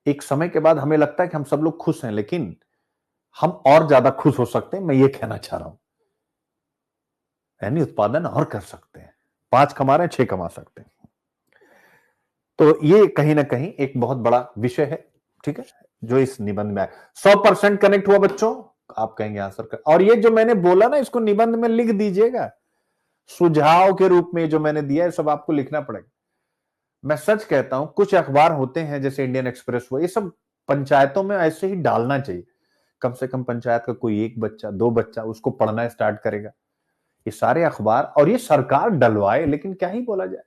एक समय के बाद हमें लगता है कि हम सब लोग खुश हैं, लेकिन हम और ज्यादा खुश हो सकते हैं, मैं ये कहना चाह रहा हूं। यानी उत्पादन और कर सकते हैं, 5 कमा रहे हैं 6 कमा सकते हैं। तो ये कहीं ना कहीं एक बहुत बड़ा विषय है, ठीक है, जो इस निबंध में आए। 100% कनेक्ट हुआ बच्चों? आप कहेंगे आंसर कर। और ये जो मैंने बोला ना, इसको निबंध में लिख दीजिएगा, सुझाव के रूप में जो मैंने दिया है सब आपको लिखना पड़ेगा। मैं सच कहता हूं, कुछ अखबार होते हैं जैसे इंडियन एक्सप्रेस हुआ, ये सब पंचायतों में ऐसे ही डालना चाहिए। कम से कम पंचायत का कोई एक बच्चा 2 बच्चा उसको पढ़ना स्टार्ट करेगा। ये सारे अखबार, और ये सरकार डलवाए, लेकिन क्या ही बोला जाए,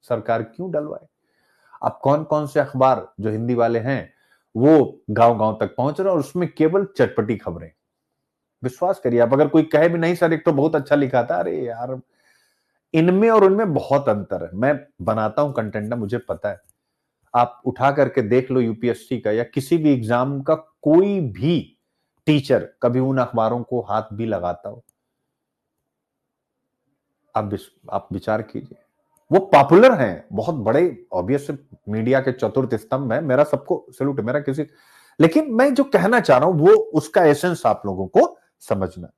सरकार क्यों डलवाए। अब कौन कौन से अखबार जो हिंदी वाले हैं वो गांव गांव तक पहुंच रहे हैं, और उसमें केवल चटपटी खबरें। विश्वास करिए आप, अगर कोई कहे भी नहीं सर एक तो बहुत अच्छा लिखा था, अरे यार इनमें और उनमें बहुत अंतर है। मैं बनाता हूं कंटेंट ना, मुझे पता है। आप उठा करके देख लो यूपीएससी का या किसी भी एग्जाम का, कोई भी टीचर कभी उन अखबारों को हाथ भी लगाता हो, आप विचार कीजिए। वो पॉपुलर हैं, बहुत बड़े, ऑब्वियस मीडिया के चतुर्थ स्तंभ है, मेरा सबको सैल्यूट है, मेरा किसी, लेकिन मैं जो कहना चाह रहा हूं वो उसका एसेंस आप लोगों को समझना,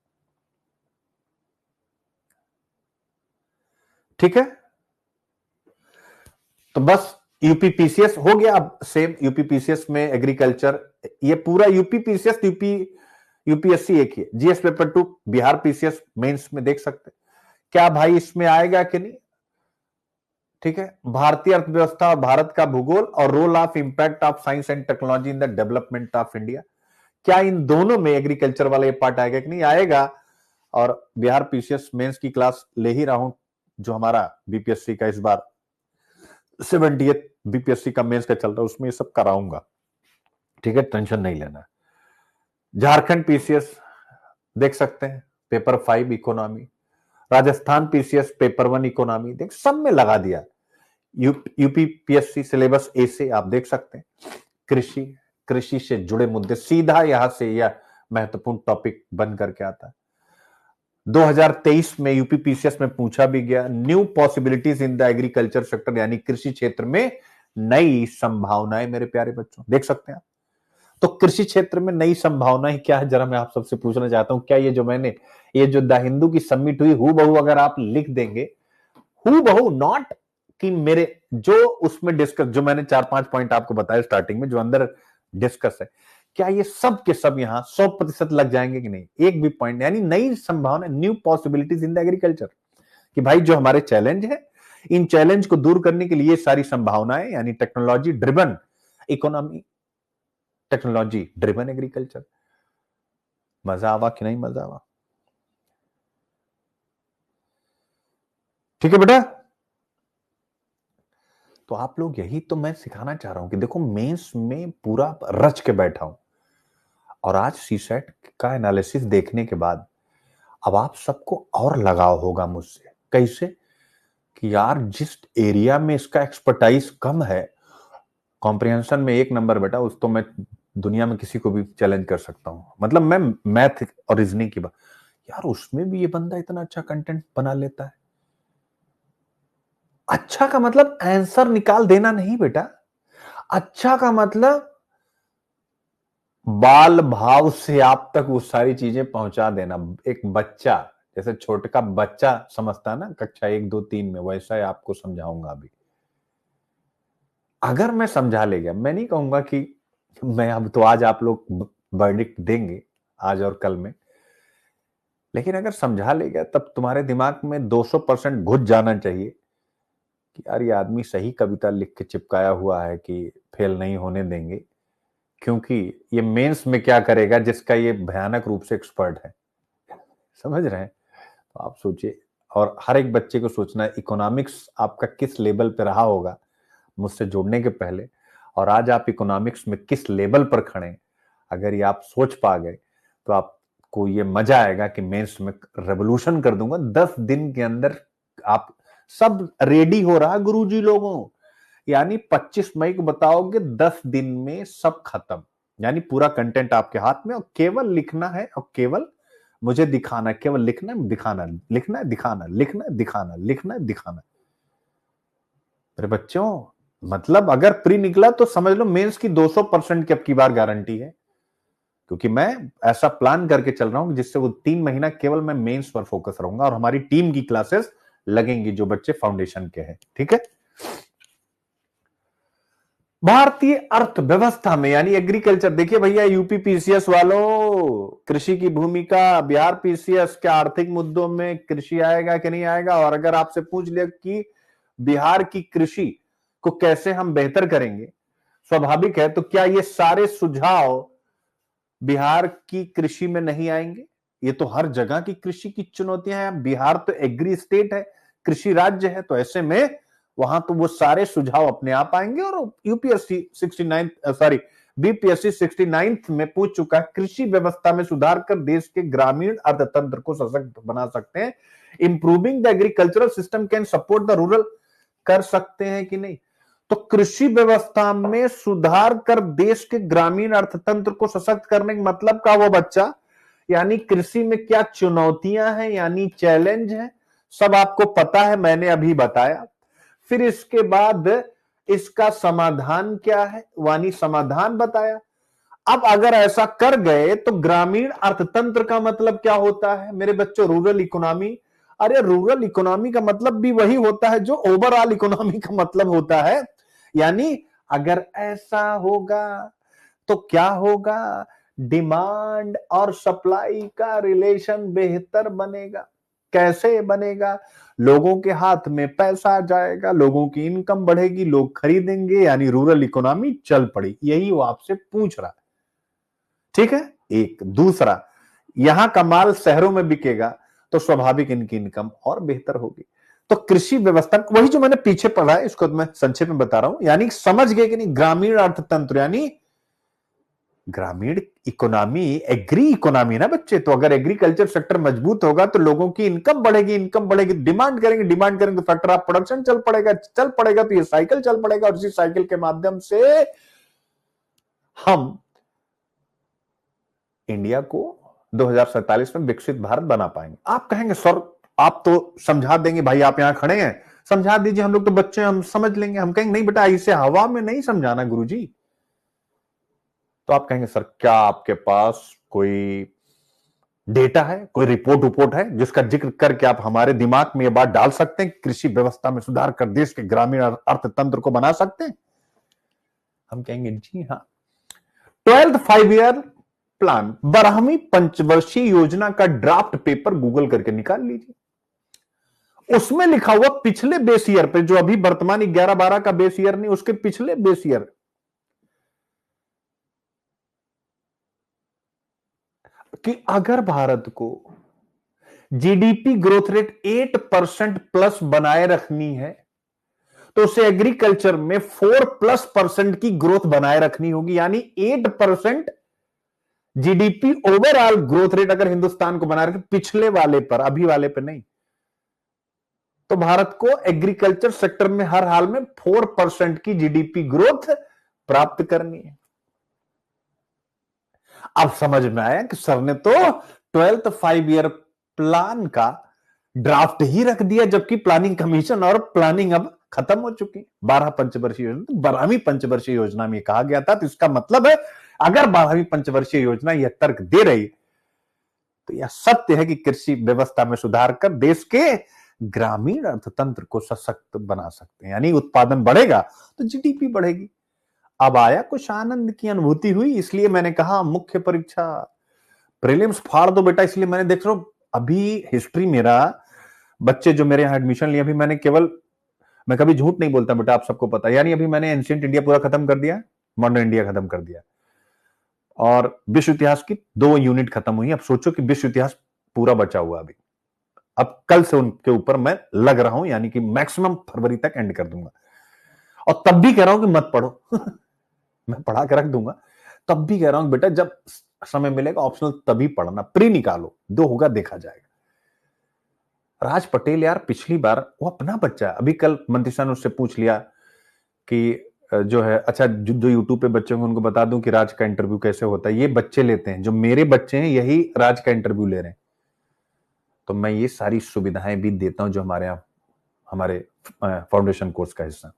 ठीक है। तो बस यूपीपीसीएस हो गया। अब सेम यूपीपीसीएस में एग्रीकल्चर, ये पूरा यूपीपीसीएस यूपीएससी एक ही है। GS paper 2 Bihar PCS mains में देख सकते हैं क्या भाई इसमें आएगा कि नहीं, ठीक है। भारतीय अर्थव्यवस्था, भारत का भूगोल और role of impact of science and technology in the development of India, क्या इन दोनों में एग्रीकल्चर वाला ये पार्ट आएगा कि नहीं आएगा। और बिहार पीसीएस मेंस की क्लास ले ही रहा हूं, जो हमारा बीपीएससी का इस बार 70th बीपीएससी का मेंस का चल रहा है, उसमें ये सब कराऊंगा, ठीक है, टेंशन नहीं लेना। झारखंड पीसीएस देख सकते हैं, paper 5 economy. Rajasthan PCS paper 1 economy, देख सब में लगा दिया। यूपीपीएससी सिलेबस ए से आप देख सकते हैं, कृषि, कृषि से जुड़े मुद्दे सीधा यहां से यह महत्वपूर्ण टॉपिक बन करके आता है। 2023 में यूपीपीसीएस में पूछा भी गया, new possibilities in the agriculture sector, यानी कृषि क्षेत्र में नई संभावनाएं। मेरे प्यारे बच्चों देख सकते हैं आप, तो कृषि क्षेत्र में नई संभावनाएं क्या है, जरा मैं आप सबसे पूछना चाहता हूं, क्या ये जो मैंने, ये जो द हिंदू की सबमिट हुई हु बहू अगर आप लिख देंगे, हु बहू, नॉट कि मेरे जो उसमें डिस्कस, जो मैंने 4-5 पॉइंट आपको बताया स्टार्टिंग में, जो अंदर डिस्कस है, क्या ये सब के सब यहां 100% लग जाएंगे कि नहीं? एक भी पॉइंट, यानी नई संभावना, new possibilities in the agriculture, कि भाई जो हमारे चैलेंज है, इन चैलेंज को दूर करने के लिए सारी संभावनाएं, यानी technology driven economy, technology driven agriculture. मजा आवा कि नहीं मजा आवा? ठीक है बेटा। तो आप लोग, यही तो मैं सिखाना चाह रहा हूं कि देखो मेंस में पूरा रच के बैठा हूं, और आज सीसेट का एनालिसिस देखने के बाद अब आप सबको और लगाव होगा मुझसे। कैसे? कि यार जिस एरिया में इसका एक्सपर्टाइज कम है, कॉम्प्रिहेंशन में 1 नंबर बेटा, उस तो मैं दुनिया में किसी को भी चैलेंज कर सकता हूं। मतलब मैं मैथ और रीजनिंग की बात, यार उसमें भी ये बंदा इतना अच्छा कंटेंट बना लेता है। अच्छा का मतलब आंसर निकाल देना नहीं बेटा, अच्छा का मतलब बाल भाव से आप तक वो सारी चीजें पहुंचा देना। एक बच्चा, जैसे छोटा बच्चा समझता है ना कक्षा 1, 2, 3 में, वैसा ही आपको समझाऊंगा अभी। अगर मैं समझा ले गया, मैं नहीं कहूंगा कि मैं, अब तो आज आप लोग वर्डिक्ट देंगे आज और कल में, लेकिन अगर समझा ले गया तब तुम्हारे दिमाग में 200% घुस जाना चाहिए कि यार ये आदमी सही कविता लिख के चिपकाया हुआ है कि फेल नहीं होने देंगे, क्योंकि ये मेंस में क्या करेगा जिसका ये भयानक रूप से एक्सपर्ट है। समझ रहे हैं? तो आप सोचिए, और हर एक बच्चे को सोचना है इकोनॉमिक्स आपका किस लेवल पे रहा होगा मुझसे जुड़ने के पहले, और आज आप इकोनॉमिक्स में किस लेवल पर खड़े हैं। अगर ये आप सोच पा गए तो आपको ये मजा आएगा कि मेंस में रेवोल्यूशन कर दूंगा 10 दिन के अंदर। आप सब रेडी हो रहा गुरुजी लोगों, यानी 25 मई को बताओगे, 10 दिन में सब खत्म, यानी पूरा कंटेंट आपके हाथ में, और केवल लिखना है और केवल मुझे दिखाना है। केवल लिखना है, दिखाना, लिखना है, दिखाना, लिखना है, दिखाना, लिखना है, दिखाना। मेरे बच्चों, मतलब अगर प्री निकला तो समझ लो मेंस की 200% की अब की बार गारंटी है, क्योंकि मैं ऐसा प्लान करके चल रहा हूं जिससे वो 3 महीना केवल मैं मेंस पर फोकस रहूंगा, और हमारी टीम की क्लासेस लगेंगी जो बच्चे फाउंडेशन के हैं। ठीक है? भारतीय अर्थव्यवस्था में, यानी एग्रीकल्चर, देखिए भैया यूपी पीसीएस वालों, कृषि की भूमिका, बिहार पीसीएस, क्या आर्थिक मुद्दों में कृषि आएगा कि नहीं आएगा? और अगर आपसे पूछ लिया कि बिहार की कृषि को कैसे हम बेहतर करेंगे, स्वाभाविक है, तो क्या ये सारे सुझाव बिहार की कृषि में नहीं आएंगे? ये तो हर जगह की कृषि की चुनौतियां हैं। बिहार तो एग्री स्टेट है, कृषि राज्य है, तो ऐसे में वहां तो वो सारे सुझाव अपने आप आएंगे। और यूपीएससी 69 सॉरी बीपीएससी 69 में पूछ चुका है, कृषि व्यवस्था में सुधार कर देश के ग्रामीण अर्थतंत्र को सशक्त बना सकते हैं। Improving the agricultural system can support the rural, कर सकते हैं कि नहीं? तो कृषि व्यवस्था में सुधार कर देश के ग्रामीण अर्थतंत्र को सशक्त करने का मतलब का वो बच्चा, यानी कृषि में क्या चुनौतियां हैं, यानी चैलेंज है, सब आपको पता है, मैंने अभी बताया। फिर इसके बाद इसका समाधान क्या है, यानी समाधान बताया। अब अगर ऐसा कर गए तो ग्रामीण अर्थतंत्र का मतलब क्या होता है मेरे बच्चों? Rural economy. अरे रूरल इकोनॉमी का मतलब भी वही होता है जो ओवरऑल इकोनॉमी का मतलब होता है। यानी अगर ऐसा होगा तो क्या होगा? डिमांड और सप्लाई का रिलेशन बेहतर बनेगा। कैसे बनेगा? लोगों के हाथ में पैसा आ जाएगा, लोगों की इनकम बढ़ेगी, लोग खरीदेंगे, यानी रूरल इकोनॉमी चल पड़ी। यही वो आपसे पूछ रहा है। ठीक है? एक दूसरा, यहां का माल शहरों में बिकेगा तो स्वाभाविक इनकी इनकम और बेहतर होगी। तो कृषि व्यवस्था, वही जो मैंने पीछे पढ़ा है इसको मैं संक्षेप में बता रहा हूं, यानी समझ गए कि नहीं? ग्रामीण अर्थतंत्र यानी ग्रामीण इकोनॉमी, एग्री इकोनॉमी ना बच्चे। तो अगर एग्रीकल्चर सेक्टर मजबूत होगा तो लोगों की इनकम बढ़ेगी, इनकम बढ़ेगी, डिमांड करेंगे, डिमांड करेंगे, तो फैक्टर ऑफ प्रोडक्शन चल पड़ेगा, तो ये साइकिल चल पड़ेगा, और इसी साइकिल के माध्यम से हम इंडिया को 2047 में विकसित भारत बना पाएंगे। आप कहेंगे सर आप तो समझा देंगे, भाई आप यहां खड़े हैं, समझा दीजिए, हम लोग तो बच्चे, हम समझ लेंगे। हम कहेंगे नहीं बेटा, इसे हवा में नहीं समझाना गुरुजी। तो आप कहेंगे सर क्या आपके पास कोई डेटा है, कोई रिपोर्ट है जिसका जिक्र करके आप हमारे दिमाग में यह बात डाल सकते हैं, कृषि व्यवस्था में सुधार कर देश के ग्रामीण अर्थतंत्र को बना सकते हैं? हम कहेंगे जी हाँ। 12th 5 ईयर प्लान, 12वीं पंचवर्षीय योजना का ड्राफ्ट पेपर गूगल करके निकाल लीजिए। उसमें लिखा हुआ पिछले बेस ईयर पे, जो अभी वर्तमान 11-12 का बेस ईयर नहीं, उसके पिछले बेस ईयर, कि अगर भारत को जीडीपी ग्रोथ रेट 8% प्लस बनाए रखनी है तो उसे एग्रीकल्चर में 4+% की ग्रोथ बनाए रखनी होगी। यानी 8% जीडीपी ओवरऑल ग्रोथ रेट अगर हिंदुस्तान को बना रखे, पिछले वाले पर, अभी वाले पर नहीं, तो भारत को एग्रीकल्चर सेक्टर में हर हाल में 4% की जीडीपी ग्रोथ प्राप्त करनी है। अब समझ में आया कि सर ने तो 12th 5 ईयर प्लान का ड्राफ्ट ही रख दिया, जबकि प्लानिंग कमीशन और प्लानिंग अब खत्म हो चुकी। 12 पंचवर्षीय योजना, 12वीं पंचवर्षीय योजना में कहा गया था। तो इसका मतलब है अगर 12वीं पंचवर्षीय योजना यह तर्क दे रही तो यह सत्य है कि कृषि व्यवस्था में सुधार कर देश के ग्रामीण अर्थतंत्र को सशक्त बना सकते हैं। यानी उत्पादन बढ़ेगा तो जीडीपी बढ़ेगी। अब आया कुछ आनंद की अनुभूति हुई, इसलिए मैंने कहा मुख्य परीक्षा प्रीलिम्स फाड़ दो बेटा। इसलिए मैंने देख रहा हूं अभी हिस्ट्री, मेरा बच्चे जो मेरे यहां एडमिशन लिए, अभी मैंने केवल, मैं कभी झूठ नहीं बोलता बेटा, आप सबको पता, यानी अभी मैंने एंशिएंट इंडिया पूरा खत्म कर दिया, मॉडर्न इंडिया खत्म कर दिया, और विश्व इतिहास की 2 यूनिट खत्म हुई। अब सोचो कि विश्व इतिहास पूरा बचा हुआ अभी। अब कल से उनके ऊपर मैं लग रहा हूं, यानी कि मैक्सिमम फरवरी तक एंड कर दूंगा। और तब भी कह रहा हूं कि मत पढ़ो मैं पढ़ा के रख दूंगा। तब भी कह रहा हूं बेटा, जब समय मिलेगा ऑप्शनल तभी पढ़ना, प्री निकालो, 2 होगा देखा जाएगा। राज पटेल यार पिछली बार, वो अपना बच्चा, अभी कल मंत्री साहब ने उससे पूछ लिया कि जो है, अच्छा जो यूट्यूब पे बच्चे होंगे उनको बता दूं कि राज का इंटरव्यू कैसे होता है। ये बच्चे लेते हैं, जो मेरे बच्चे हैं यही राज का इंटरव्यू ले रहे हैं। तो मैं ये सारी सुविधाएं भी देता हूं जो हमारे यहाँ, हमारे फाउंडेशन कोर्स का हिस्सा।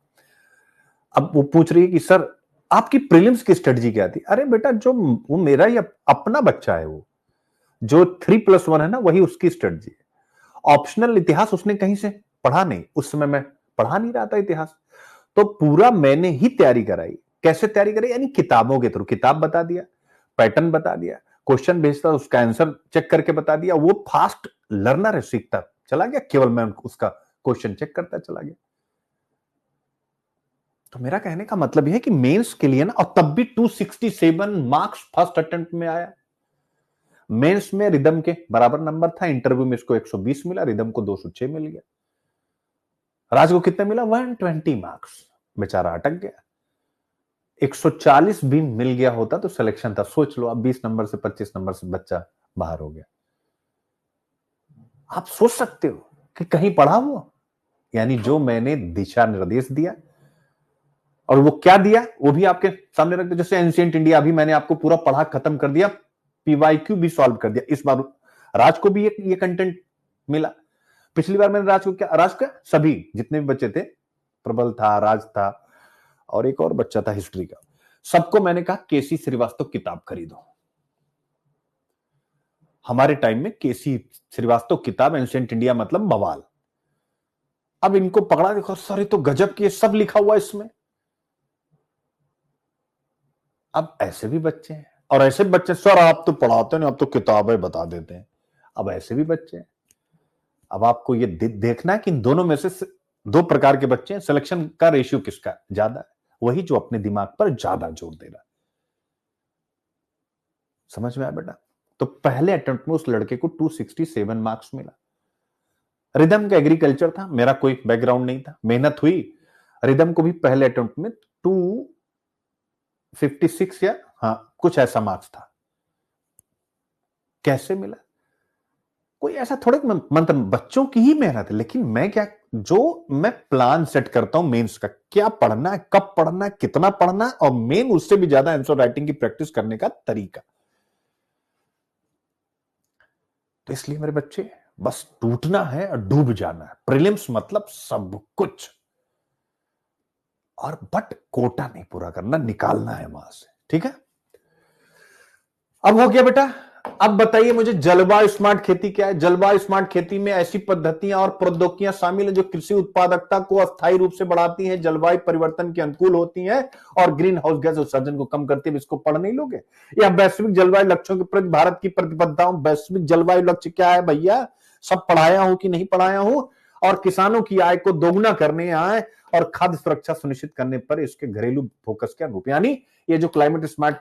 अब वो पूछ रही है कि सर आपकी प्रीलिम्स की स्ट्रेटजी क्या थी। अरे बेटा, जो वो मेरा ही अपना बच्चा है, वो जो 3+1 है ना, वही उसकी स्ट्रेटजी है। ऑप्शनल इतिहास उसने कहीं से पढ़ा नहीं, उस समय मैं पढ़ा नहीं रहा था इतिहास, तो पूरा मैंने ही तैयारी कराई। कैसे तैयारी कराई, यानी किताबों के थ्रू, किताब बता दिया, पैटर्न बता दिया, क्वेश्चन भेजता, उसका आंसर चेक करके बता दिया। वो फास्ट लर्नर है, सीखता चला गया, केवल मैं उसका क्वेश्चन चेक करता चला गया। तो मेरा कहने का मतलब यह है कि मेंस के लिए ना, और तब भी 267 मार्क्स फर्स्ट अटेम्प्ट में आया। मेंस में रिदम के बराबर नंबर था, इंटरव्यू में इसको 120 मिला, रिदम को 206 मिल गया। राज को कितने मिला, 120 मार्क्स, बेचारा अटक गया। 140 भी मिल गया होता तो सिलेक्शन था। सोच लो, अब 20 नंबर से 25 नंबर से बच्चा बाहर हो गया। आप सोच सकते हो कि कहीं पढ़ा हुआ, यानी जो मैंने दिशा निर्देश दिया, और वो क्या दिया वो भी आपके सामने रख दिया। जैसे एंशिएंट इंडिया अभी मैंने आपको पूरा पढ़ा खत्म कर दिया, पीवाईक्यू भी सॉल्व कर दिया। इस बार राज को भी ये कंटेंट मिला। पिछली बार मैंने राज को क्या, राज का सभी जितने भी बच्चे थे, प्रबल था, राज था, और एक और बच्चा था हिस्ट्री का, सबको मैंने कहा केसी श्रीवास्तव किताब खरीदो। हमारे टाइम में केसी श्रीवास्तव किताब, एंशिएंट इंडिया मतलब बवाल। अब इनको पकड़ा, देखो सर ये तो गजब की, सब लिखा हुआ इसमें। अब ऐसे भी बच्चे हैं, और ऐसे बच्चे, सर आप तो पढ़ाते नहीं, आप तो किताबें बता देते हैं। अब ऐसे भी बच्चे हैं। अब आपको ये देखना है कि इन दोनों में से 2 प्रकार के बच्चे हैं, सिलेक्शन का रेशियो किसका ज्यादा है, वही जो अपने दिमाग पर ज्यादा जोर दे रहा है। समझ में आया बेटा। तो पहले अटेम्प्ट में उस लड़के को 267 मार्क्स मिला। रिदम का एग्रीकल्चर था, मेरा कोई बैकग्राउंड नहीं था, मेहनत हुई। रिदम को भी पहले अटेम्प्ट में 256 या हाँ कुछ ऐसा मार्क्स था। कैसे मिला, कोई ऐसा थोड़े मंत्र, बच्चों की ही मेहनत है। लेकिन मैं क्या, जो मैं प्लान सेट करता हूं मेंस का, क्या पढ़ना है, कब पढ़ना है, कितना पढ़ना है, और मेन उससे भी ज्यादा आंसर राइटिंग की प्रैक्टिस करने का तरीका। तो इसलिए मेरे बच्चे, बस टूटना है और डूब जाना है। प्रीलिम्स मतलब सब कुछ, और बट कोटा नहीं पूरा करना, निकालना है वहां से। ठीक है, अब हो गया बेटा अब बताइए मुझे, जलवायु स्मार्ट खेती क्या है? जलवायु स्मार्ट खेती में ऐसी पद्धतियां और प्रौद्योगिकियां शामिल हैं जो कृषि उत्पादकता को अस्थायी रूप से बढ़ाती हैं, जलवायु परिवर्तन के अनुकूल होती हैं और ग्रीन हाउस गैस उत्सर्जन को कम करती है। इसको पढ़ नहीं लोगे? या वैश्विक जलवायु लक्ष्यों के प्रति भारत की प्रतिबद्धताओं। वैश्विक जलवायु लक्ष्य क्या है भैया? सब पढ़ाया हूं कि नहीं पढ़ाया हूं? और किसानों की आय को दोगुना करने आए और खाद्य सुरक्षा सुनिश्चित करने पर इसके घरेलू फोकस के अनुरूप, यानी ये जो क्लाइमेट स्मार्ट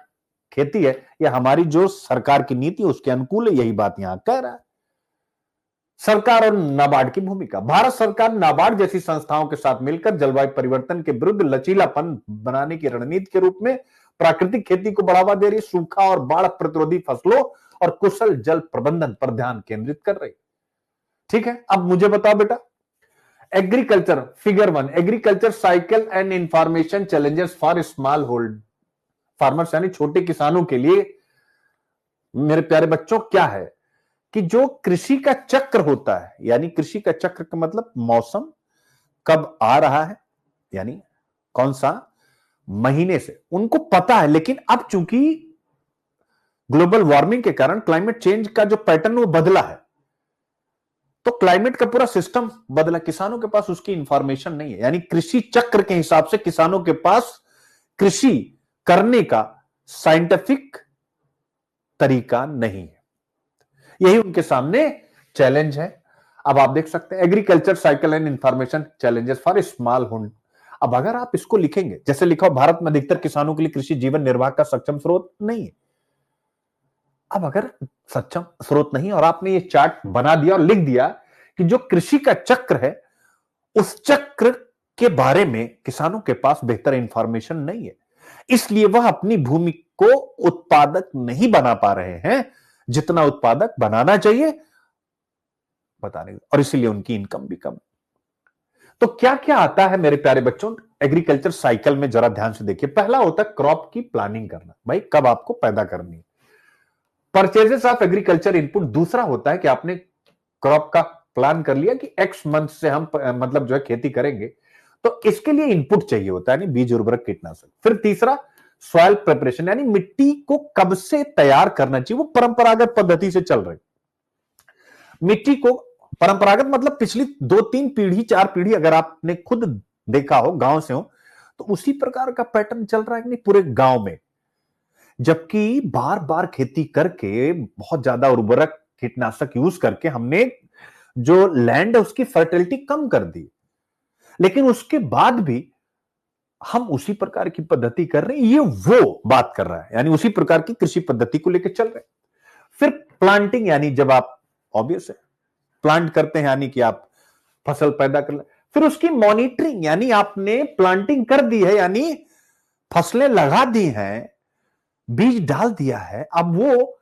खेती है, ये हमारी जो सरकार की नीति है उसके अनुकूल है। यही बात यहां कह रहा है। सरकार और नाबार्ड की भूमिका। भारत सरकार नाबार्ड जैसी संस्थाओं के साथ मिलकर जलवायु परिवर्तन के विरुद्ध लचीलापन बनाने की रणनीति के रूप में प्राकृतिक खेती को बढ़ावा दे रही, सूखा और बाढ़ प्रतिरोधी फसलों और कुशल जल प्रबंधन पर ध्यान केंद्रित कर रही। ठीक है, अब मुझे बताओ बेटा, agriculture figure 1, agriculture cycle and information challenges for small hold farmers, यानी छोटे किसानों के लिए मेरे प्यारे बच्चों क्या है कि जो कृषि का चक्र होता है, यानी कृषि का चक्र का मतलब मौसम कब आ रहा है, यानी कौन सा महीने से उनको पता है, लेकिन अब चूंकि ग्लोबल वार्मिंग के कारण क्लाइमेट चेंज का जो पैटर्न वो बदला है, तो क्लाइमेट का पूरा सिस्टम बदला, किसानों के पास उसकी इंफॉर्मेशन नहीं है। यानी कृषि चक्र के हिसाब से किसानों के पास कृषि करने का साइंटिफिक तरीका नहीं है। यही उनके सामने चैलेंज है। अब आप देख सकते हैं agriculture cycle and information challenges for small hold. अब अगर आप इसको लिखेंगे, जैसे लिखा हो भारत में अधिकतर किसानों के लिए कृषि जीवन निर्वाह का सक्षम स्रोत नहीं है। अब अगर सक्षम स्रोत नहीं और आपने ये चार्ट बना दिया और लिख दिया कि जो कृषि का चक्र है उस चक्र के बारे में किसानों के पास बेहतर इंफॉर्मेशन नहीं है, इसलिए वह अपनी भूमि को उत्पादक नहीं बना पा रहे हैं जितना उत्पादक बनाना चाहिए बताने, और इसीलिए उनकी इनकम भी कम। तो क्या क्या आता है मेरे प्यारे बच्चों एग्रीकल्चर साइकिल में, जरा ध्यान से देखिए। पहला होता है क्रॉप की प्लानिंग करना, भाई कब आपको पैदा करनी है, परचेजेस ऑफ एग्रीकल्चर इनपुट। दूसरा होता है कि आपने क्रॉप का प्लान कर लिया कि एक्स मंथ से हम मतलब जो है खेती करेंगे, तो इसके लिए इनपुट चाहिए होता है, यानी बीज उर्वरक कीटनाशक। फिर तीसरा सॉइल प्रिपरेशन, यानी मिट्टी को कब से तैयार करना चाहिए, वो परंपरागत पद्धति से चल रही मिट्टी को। परंपरागत मतलब पिछली 2-3 पीढ़ी 4 पीढ़ी अगर आपने खुद देखा हो, गांव से हो, तो उसी प्रकार का पैटर्न चल रहा है कि नहीं पूरे गांव में। जबकि बार बार खेती करके बहुत ज्यादा उर्वरक कीटनाशक यूज करके हमने जो लैंड है उसकी फर्टिलिटी कम कर दी, लेकिन उसके बाद भी हम उसी प्रकार की पद्धति कर रहे हैं। ये वो बात कर रहा है, यानी उसी प्रकार की कृषि पद्धति को लेकर चल रहे हैं। फिर प्लांटिंग, यानी जब आप ऑब्वियस है प्लांट करते हैं, यानी कि आप फसल पैदा कर ले। फिर उसकी मॉनिटरिंग, यानी आपने प्लांटिंग कर दी है, यानी फसलें लगा दी हैं, बीज डाल दिया है, अब वो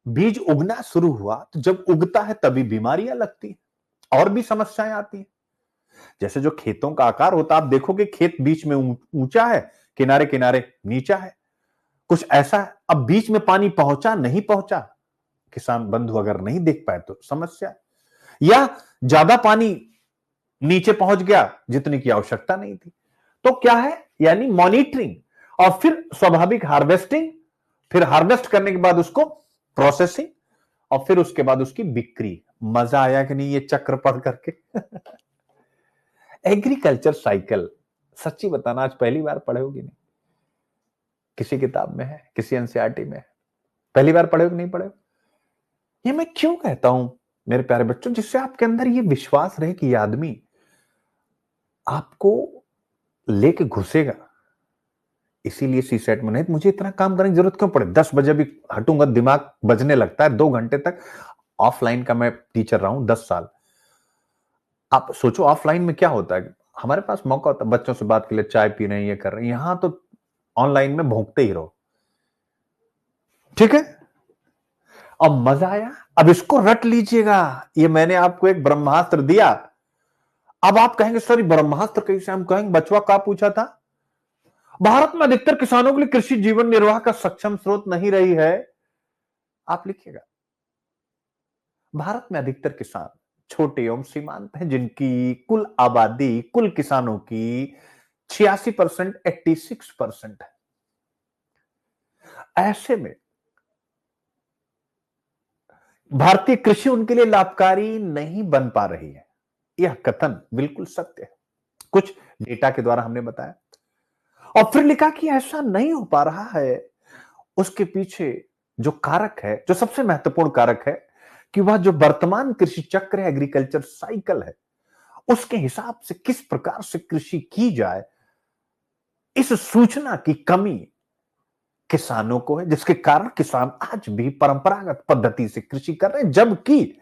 बीज उगना शुरू हुआ, तो जब उगता है तभी बीमारियां लगती हैं और भी समस्याएं आती हैं। जैसे जो खेतों का आकार होता है, आप देखोगे खेत बीच में ऊंचा है, किनारे किनारे नीचा है, कुछ ऐसा है। अब बीच में पानी पहुंचा नहीं पहुंचा, किसान बंधु अगर नहीं देख पाए तो समस्या, या ज्यादा पानी नीचे पहुंच गया जितनी की आवश्यकता नहीं थी, तो क्या है, यानी मॉनिटरिंग, और फिर स्वाभाविक हार्वेस्टिंग, फिर हार्वेस्ट करने के बाद उसको प्रोसेसिंग, और फिर उसके बाद उसकी बिक्री। मजा आया कि नहीं ये चक्र पढ़ करके? एग्रीकल्चर साइकिल, सच्ची बताना आज पहली बार पढ़े होगी? नहीं, किसी किताब में है, किसी एनसीईआरटी में है, पहली बार पढ़े हो कि नहीं पढ़े हो? ये मैं क्यों कहता हूं मेरे प्यारे बच्चों, जिससे आपके अंदर ये विश्वास रहे कि ये आदमी आपको लेके घुसेगा। इसीलिए सी सेट में, नहीं मुझे इतना काम करने की जरूरत क्यों पड़े, 10 बजे भी हटूंगा दिमाग बजने लगता है, 2 घंटे तक। ऑफलाइन का मैं टीचर रहा हूं 10 साल। आप सोचो ऑफलाइन में क्या होता है, हमारे पास मौका होता है बच्चों से बात के लिए, चाय पी रहे हैं, ये कर रहे हैं, यहां तो ऑनलाइन में भोंकते ही रहो। ठीक है, अब मजा आया? अब इसको रट लीजिएगा, ये मैंने आपको एक ब्रह्मास्त्र दिया। अब आप कहेंगे सर ब्रह्मास्त्र कैसे? हम कहेंगे बचवा का पूछा था, भारत में अधिकतर किसानों के लिए कृषि जीवन निर्वाह का सक्षम स्रोत नहीं रही है। आप लिखिएगा, भारत में अधिकतर किसान छोटे एवं सीमांत हैं, जिनकी कुल आबादी कुल किसानों की 86%, 86% है। ऐसे में भारतीय कृषि उनके लिए लाभकारी नहीं बन पा रही है। यह कथन बिल्कुल सत्य है, कुछ डेटा के द्वारा हमने बताया। और फिर लिखा कि ऐसा नहीं हो पा रहा है, उसके पीछे जो कारक है, जो सबसे महत्वपूर्ण कारक है, कि वह जो वर्तमान कृषि चक्र है, एग्रीकल्चर साइकिल है, उसके हिसाब से किस प्रकार से कृषि की जाए, इस सूचना की कमी किसानों को है, जिसके कारण किसान आज भी परंपरागत पद्धति से कृषि कर रहे हैं, जबकि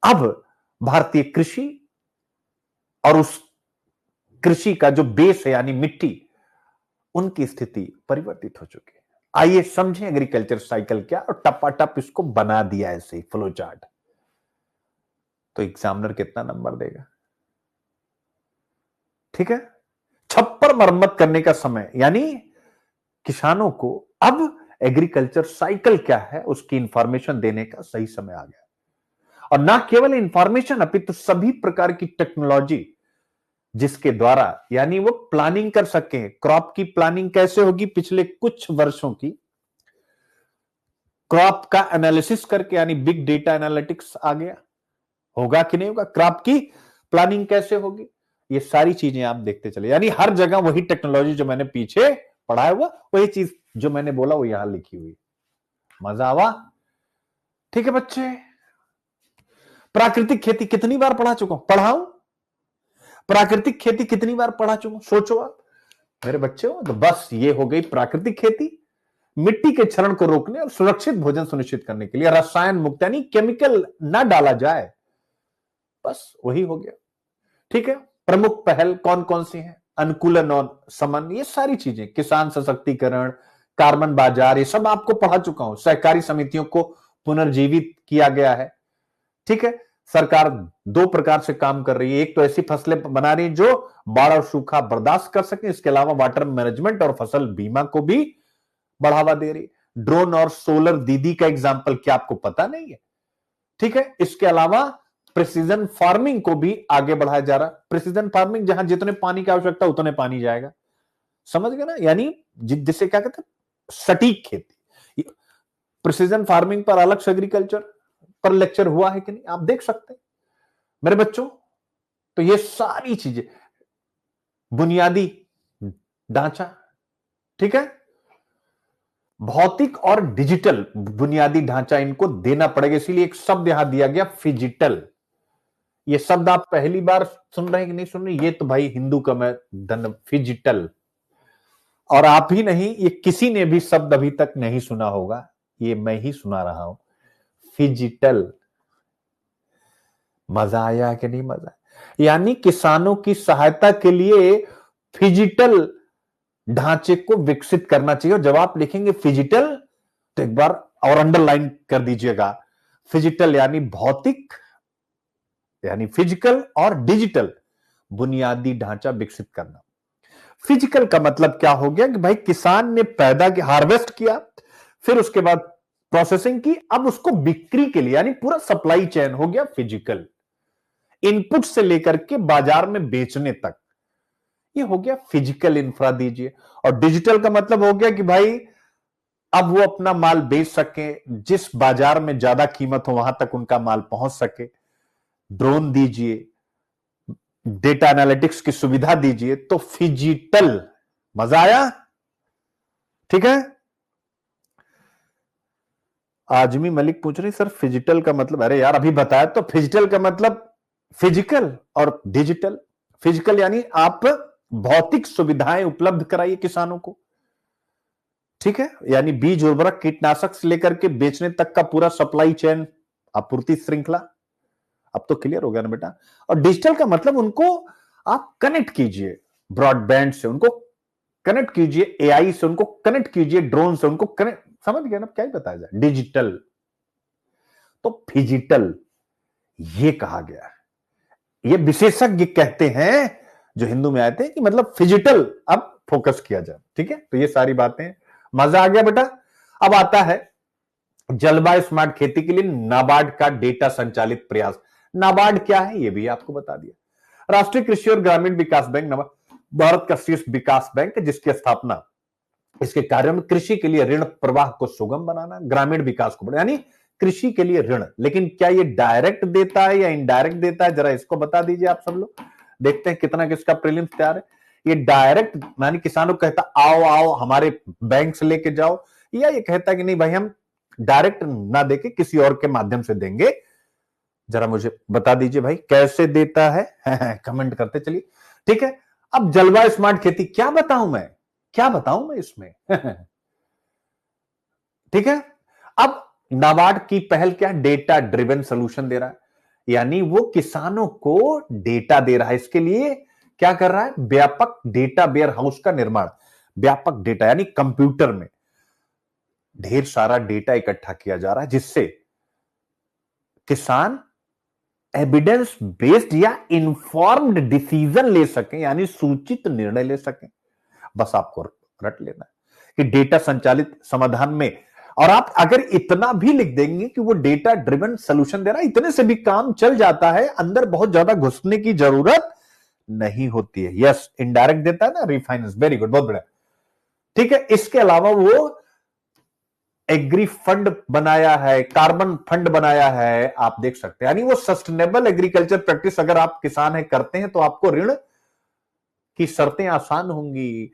अब भारतीय कृषि और उस कृषि का जो बेस है यानी मिट्टी, उनकी स्थिति परिवर्तित हो चुकी है। आइए समझें एग्रीकल्चर साइकिल क्या, और टपाटप इसको बना दिया ऐसे फ्लो चार्ट। तो एग्जामिनर कितना नंबर देगा? ठीक है, छप्पर मरम्मत करने का समय, यानी किसानों को अब एग्रीकल्चर साइकिल क्या है उसकी इंफॉर्मेशन देने का सही समय आ गया। और ना केवल इंफॉर्मेशन, अपितु सभी प्रकार की टेक्नोलॉजी जिसके द्वारा यानी वो प्लानिंग कर सके। क्रॉप की प्लानिंग कैसे होगी, पिछले कुछ वर्षों की क्रॉप का एनालिसिस करके, यानी बिग डेटा एनालिटिक्स आ गया। होगा कि नहीं होगा? क्रॉप की प्लानिंग कैसे होगी, ये सारी चीजें आप देखते चले, यानी हर जगह वही टेक्नोलॉजी जो मैंने पीछे पढ़ाया हुआ, वही चीज जो मैंने बोला वो यहां लिखी हुई। मजा आवा? ठीक है बच्चे, प्राकृतिक खेती कितनी बार पढ़ा चुका हूं? पढ़ाऊं? प्राकृतिक खेती कितनी बार पढ़ा चुका हूं? सोचो आप मेरे बच्चे हो। तो बस ये हो गई प्राकृतिक खेती, मिट्टी के क्षरण को रोकने और सुरक्षित भोजन सुनिश्चित करने के लिए रसायन मुक्त यानी केमिकल ना डाला जाए, बस वही हो गया। ठीक है, प्रमुख पहल कौन कौन सी है? अनुकूलन और समन, ये सारी चीजें, किसान सशक्तिकरण, कार्बन बाजार, ये सब आपको पढ़ा चुका हूं। सहकारी समितियों को पुनर्जीवित किया गया है। ठीक है, सरकार दो प्रकार से काम कर रही है, एक तो ऐसी फसलें बना रही है जो बाढ़ और सूखा बर्दाश्त कर सके, इसके अलावा वाटर मैनेजमेंट और फसल बीमा को भी बढ़ावा दे रही है। ड्रोन और सोलर दीदी का एग्जाम्पल क्या आपको पता नहीं है? ठीक है, इसके अलावा प्रिसीजन फार्मिंग को भी आगे बढ़ाया जा रहा है। प्रिसीजन फार्मिंग जहां जितने पानी की आवश्यकता उतने पानी जाएगा, समझ गए ना? यानी जिसे क्या कहते हैं, सटीक खेती। प्रिसीजन फार्मिंग पर अलग से एग्रीकल्चर पर लेक्चर हुआ है कि नहीं, आप देख सकते हैं मेरे बच्चों। तो ये सारी चीजें, बुनियादी ढांचा, ठीक है, भौतिक और डिजिटल बुनियादी ढांचा इनको देना पड़ेगा, इसीलिए एक शब्द यहां दिया गया फिजिटल। ये शब्द आप पहली बार सुन रहे हैं कि नहीं सुन रहे? ये तो भाई हिंदू का मैं धन, फिजिटल। और आप ही नहीं, ये किसी ने भी शब्द अभी तक नहीं सुना होगा, ये मैं ही सुना रहा हूं, फिजिटल। मजा आया कि नहीं मजा? यानी किसानों की सहायता के लिए फिजिटल ढांचे को विकसित करना चाहिए। और जब आप लिखेंगे फिजिटल तो एक बार और अंडरलाइन कर दीजिएगा, फिजिटल यानी भौतिक, यानी फिजिकल और डिजिटल बुनियादी ढांचा विकसित करना। फिजिकल का मतलब क्या हो गया कि भाई किसान ने पैदा किया, हार्वेस्ट किया, फिर उसके बाद प्रोसेसिंग की, अब उसको बिक्री के लिए यानी पूरा सप्लाई चेन हो गया फिजिकल, इनपुट से लेकर के बाजार में बेचने तक, ये हो गया फिजिकल इंफ्रा दीजिए। और डिजिटल का मतलब हो गया कि भाई अब वो अपना माल बेच सके, जिस बाजार में ज्यादा कीमत हो वहां तक उनका माल पहुंच सके। ड्रोन दीजिए, डेटा एनालिटिक्स की सुविधा दीजिए, तो फिजिटल। मजा आया? ठीक है, आजमी मलिक पूछ रही सर फिजिटल का मतलब, अरे यार अभी बताया तो, फिजिटल का मतलब फिजिकल और डिजिटल। फिजिकल यानी आप भौतिक सुविधाएं उपलब्ध कराइए किसानों को, ठीक है, यानी बीज, उर्वरक, कीटनाशक से लेकर के बेचने तक का पूरा सप्लाई चेन, आपूर्ति श्रृंखला। अब तो क्लियर हो गया ना बेटा? और डिजिटल का मतलब उनको आप कनेक्ट कीजिए ब्रॉडबैंड से, उनको कनेक्ट कीजिए एआई से, उनको कनेक्ट कीजिए ड्रोन से, उनको कनेक्ट, समझ गया ना क्या ही बताया जाए? डिजिटल तो फिजिटल ये कहा गया है। ये विशेषज्ञ कहते हैं जो हिंदू में आए थे कि मतलब फिजिटल अब फोकस किया जाए। ठीक है, तो ये सारी बातें, मजा आ गया बेटा? अब आता है जलवायु स्मार्ट खेती के लिए नाबार्ड का डेटा संचालित प्रयास। नाबार्ड क्या है ये भी आपको बता दिया। राष्ट्रीय कृषि और ग्रामीण विकास बैंक भारत का शीर्ष विकास बैंक है, जिसकी स्थापना, इसके कार्यों में कृषि के लिए ऋण प्रवाह को सुगम बनाना, ग्रामीण विकास को बढ़ाना, यानी कृषि के लिए ऋण। लेकिन क्या ये डायरेक्ट देता है या इनडायरेक्ट देता है, जरा इसको बता दीजिए आप सब लोग। देखते हैं कितना किसका प्रीलिम्स तैयार है। ये डायरेक्ट यानी किसानों को कहता आओ आओ हमारे बैंक से लेके जाओ, या ये कहता है कि नहीं भाई हम डायरेक्ट ना देके किसी और के माध्यम से देंगे, जरा मुझे बता दीजिए भाई कैसे देता है। कमेंट करते चलिए। ठीक है, अब जलवायु स्मार्ट खेती क्या बताऊं मैं इसमें। ठीक है, अब नाबार्ड की पहल क्या, डेटा ड्रिवन सोल्यूशन दे रहा है, यानी वो किसानों को डेटा दे रहा है। इसके लिए क्या कर रहा है, व्यापक डेटा वेयर हाउस का निर्माण। व्यापक डेटा यानी कंप्यूटर में ढेर सारा डेटा इकट्ठा किया जा रहा है, जिससे किसान एविडेंस बेस्ड या इंफॉर्म्ड डिसीजन ले सकें, यानी सूचित निर्णय ले सकें। बस आपको रट लेना है कि डेटा संचालित समाधान में, और आप अगर इतना भी लिख देंगे कि वो डेटा ड्रिवन सोल्यूशन दे रहा है, इतने से भी काम चल जाता है, अंदर बहुत ज्यादा घुसने की जरूरत नहीं होती है। यस, इनडायरेक्ट देता है ना, रिफाइनेंस, वेरी गुड, बहुत बढ़िया। ठीक है, इसके अलावा वो एग्री फंड बनाया है, कार्बन फंड बनाया है, आप देख सकते हैं। यानी वो सस्टेनेबल एग्रीकल्चर प्रैक्टिस अगर आप किसान है करते हैं तो आपको ऋण की शर्तें आसान होंगी।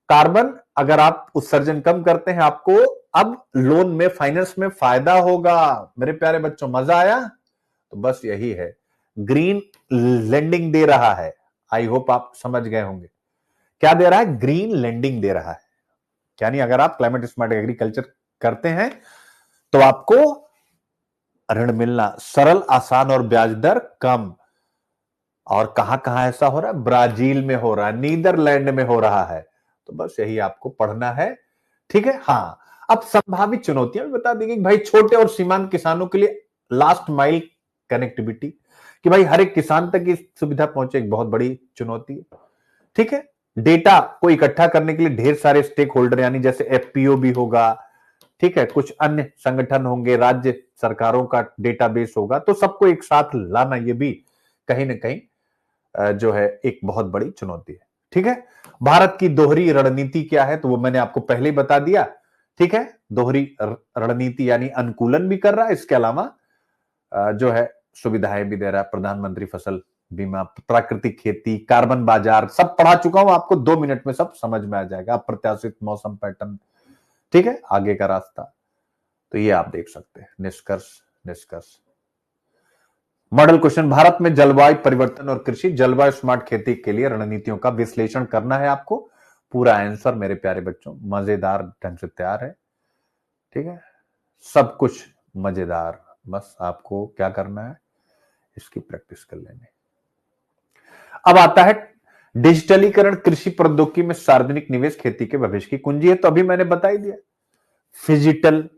कार्बन अगर आप उत्सर्जन कम करते हैं, आपको अब लोन में, फाइनेंस में फायदा होगा। मेरे प्यारे बच्चों, मजा आया? तो बस यही है, ग्रीन लेंडिंग दे रहा है। आई होप आप समझ गए होंगे क्या दे रहा है, ग्रीन लेंडिंग दे रहा है। यानी अगर आप क्लाइमेट स्मार्ट एग्रीकल्चर करते हैं तो आपको ऋण मिलना सरल, आसान और ब्याज दर कम। और कहां कहां ऐसा हो रहा है, ब्राजील में हो रहा है, नीदरलैंड में हो रहा है। तो बस यही आपको पढ़ना है। ठीक है, हाँ, अब संभावित चुनौतियां भी बता दी गई भाई। छोटे और सीमांत किसानों के लिए लास्ट माइल कनेक्टिविटी, कि भाई हर एक किसान तक ये सुविधा पहुंचे, एक बहुत बड़ी चुनौती है। ठीक है, डेटा को इकट्ठा करने के लिए ढेर सारे स्टेक होल्डर, यानी जैसे एफपीओ भी होगा, ठीक है, कुछ अन्य संगठन होंगे, राज्य सरकारों का डेटाबेस होगा, तो सबको एक साथ लाना ये भी कहीं ना कहीं जो है एक बहुत बड़ी चुनौती है। ठीक है, भारत की दोहरी रणनीति क्या है, तो वो मैंने आपको पहले ही बता दिया। ठीक है, दोहरी रणनीति यानी अनुकूलन भी कर रहा है, इसके अलावा जो है सुविधाएं भी दे रहा है। प्रधानमंत्री फसल बीमा, प्राकृतिक खेती, कार्बन बाजार, सब पढ़ा चुका हूं, आपको 2 मिनट में सब समझ में आ जाएगा। अप्रत्याशित मौसम पैटर्न, ठीक है, आगे का रास्ता, तो ये आप देख सकते हैं। निष्कर्ष मॉडल क्वेश्चन, भारत में जलवायु परिवर्तन और कृषि, जलवायु स्मार्ट खेती के लिए रणनीतियों का विश्लेषण करना है आपको। पूरा आंसर मेरे प्यारे बच्चों मजेदार ढंग से तैयार है। ठीक है, सब कुछ मजेदार, बस आपको क्या करना है, इसकी प्रैक्टिस कर लेनी। अब आता है डिजिटलीकरण, कृषि प्रौद्योगिकी में सार्वजनिक निवेश खेती के भविष्य की कुंजी है। तो अभी मैंने बता ही दिया, फिजिटल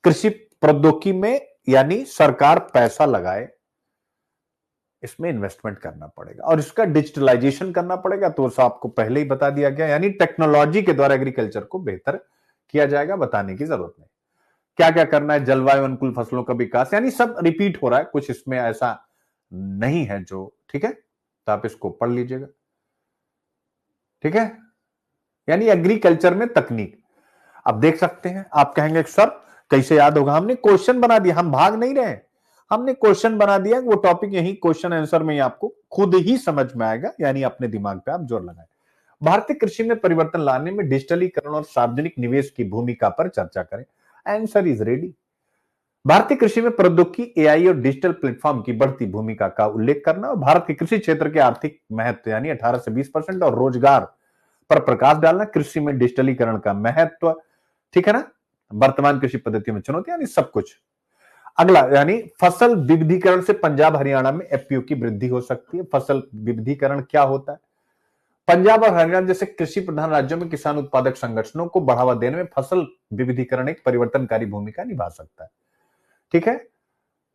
कृषि प्रौद्योगिकी में यानी सरकार पैसा लगाए, इसमें इन्वेस्टमेंट करना पड़ेगा और इसका डिजिटलाइजेशन करना पड़ेगा। तो आपको पहले ही बता दिया गया, यानी टेक्नोलॉजी के द्वारा एग्रीकल्चर को बेहतर किया जाएगा, बताने की जरूरत नहीं। क्या क्या करना है, जलवायु अनुकूल फसलों का विकास, यानी सब रिपीट हो रहा है, कुछ इसमें ऐसा नहीं है जो, ठीक है, तो आप इसको पढ़ लीजिएगा। ठीक है, यानी एग्रीकल्चर में तकनीक। अब देख सकते हैं, आप कहेंगे सर कैसे याद होगा, हमने क्वेश्चन बना दिया, हम भाग नहीं रहे, हमने क्वेश्चन बना दिया। वो टॉपिक यही क्वेश्चन आंसर में ही आपको खुद ही समझ में आएगा, यानी अपने दिमाग पे आप जोर लगाएं। भारतीय कृषि में परिवर्तन लाने में डिजिटलीकरण और सार्वजनिक निवेश की भूमिका पर चर्चा करें। Answer is ready. भारतीय कृषि में प्रौद्योगिकी, एआई और डिजिटल प्लेटफॉर्म की बढ़ती भूमिका का उल्लेख करना और भारत के कृषि क्षेत्र के आर्थिक महत्व यानी 18 से 20% और रोजगार पर प्रकाश डालना, कृषि में डिजिटलीकरण का महत्व, ठीक है ना, वर्तमान कृषि पद्धतियों में चुनौती, यानी सब कुछ। अगला यानी फसल विविधीकरण से पंजाब हरियाणा में एफपीओ की वृद्धि हो सकती है। फसल विविधीकरण क्या होता है, पंजाब और हरियाणा जैसे कृषि प्रधान राज्यों में किसान उत्पादक संगठनों को बढ़ावा देने में फसल विविधीकरण एक परिवर्तनकारी भूमिका निभा सकता है। ठीक है,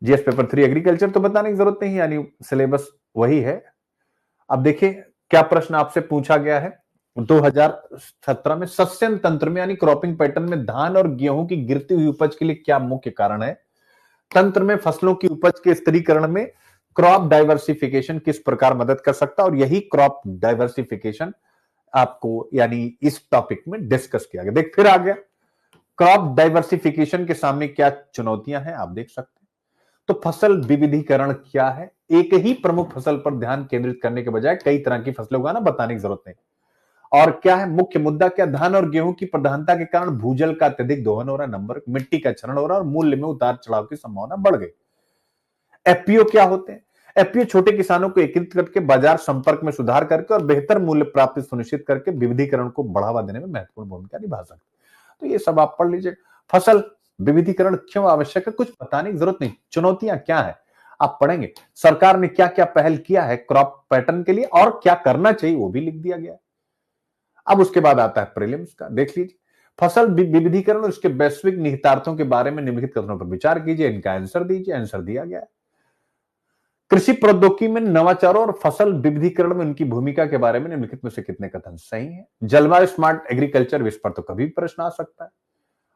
जीएस पेपर 3 एग्रीकल्चर तो बताने की जरूरत नहीं, यानी सिलेबस वही है। अब देखिए क्या प्रश्न आपसे पूछा गया है 2017 में, सस्यन तंत्र में यानी क्रॉपिंग पैटर्न में धान और गेहूं की गिरती हुई उपज के लिए क्या मुख्य कारण है। तंत्र में फसलों की उपज के स्थिरीकरण में क्रॉप डाइवर्सिफिकेशन किस प्रकार मदद कर सकता है, और यही क्रॉप डाइवर्सिफिकेशन आपको यानी इस टॉपिक में डिस्कस किया गया। देख फिर आ गया क्रॉप डाइवर्सिफिकेशन के सामने क्या चुनौतियां हैं आप देख सकते हैं। तो फसल विविधीकरण क्या है? एक ही प्रमुख फसल पर ध्यान केंद्रित करने के बजाय कई तरह की फसलें उगाना, बताने की जरूरत नहीं। और क्या है मुख्य मुद्दा? क्या धान और गेहूं की प्रधानता के कारण भूजल का अत्यधिक दोहन हो रहा है, नंबर, मिट्टी का क्षरण हो रहा है और मूल्य में उतार चढ़ाव की संभावना बढ़ गई। एफपीओ क्या होते हैं? एफपीओ छोटे किसानों को एकीकृत करके बाजार संपर्क में सुधार करके और बेहतर मूल्य प्राप्ति सुनिश्चित करके विविधीकरण को बढ़ावा देने में महत्वपूर्ण भूमिका निभा सकते हैं। तो ये सब आप पढ़ लीजिए। फसल विविधीकरण क्यों आवश्यक है, कुछ बताने की जरूरत नहीं। चुनौतियां क्या है आप पढ़ेंगे। सरकार ने क्या क्या पहल किया है क्रॉप पैटर्न के लिए और क्या करना चाहिए वो भी लिख दिया गया है। अब उसके बाद आता है प्रीलिम्स का, देख लीजिए। फसल विविधीकरण और उसके वैश्विक निहितार्थों के बारे में निम्नलिखित कथनों पर विचार कीजिए, इनका आंसर दीजिए। आंसर दिया गया है। कृषि प्रौद्योगिकी में नवाचारों और फसल विविधीकरण में उनकी भूमिका के बारे में निम्नलिखित में से कितने कथन सही हैं? जलवायु स्मार्ट एग्रीकल्चर, इस पर तो कभी भी प्रश्न आ सकता है।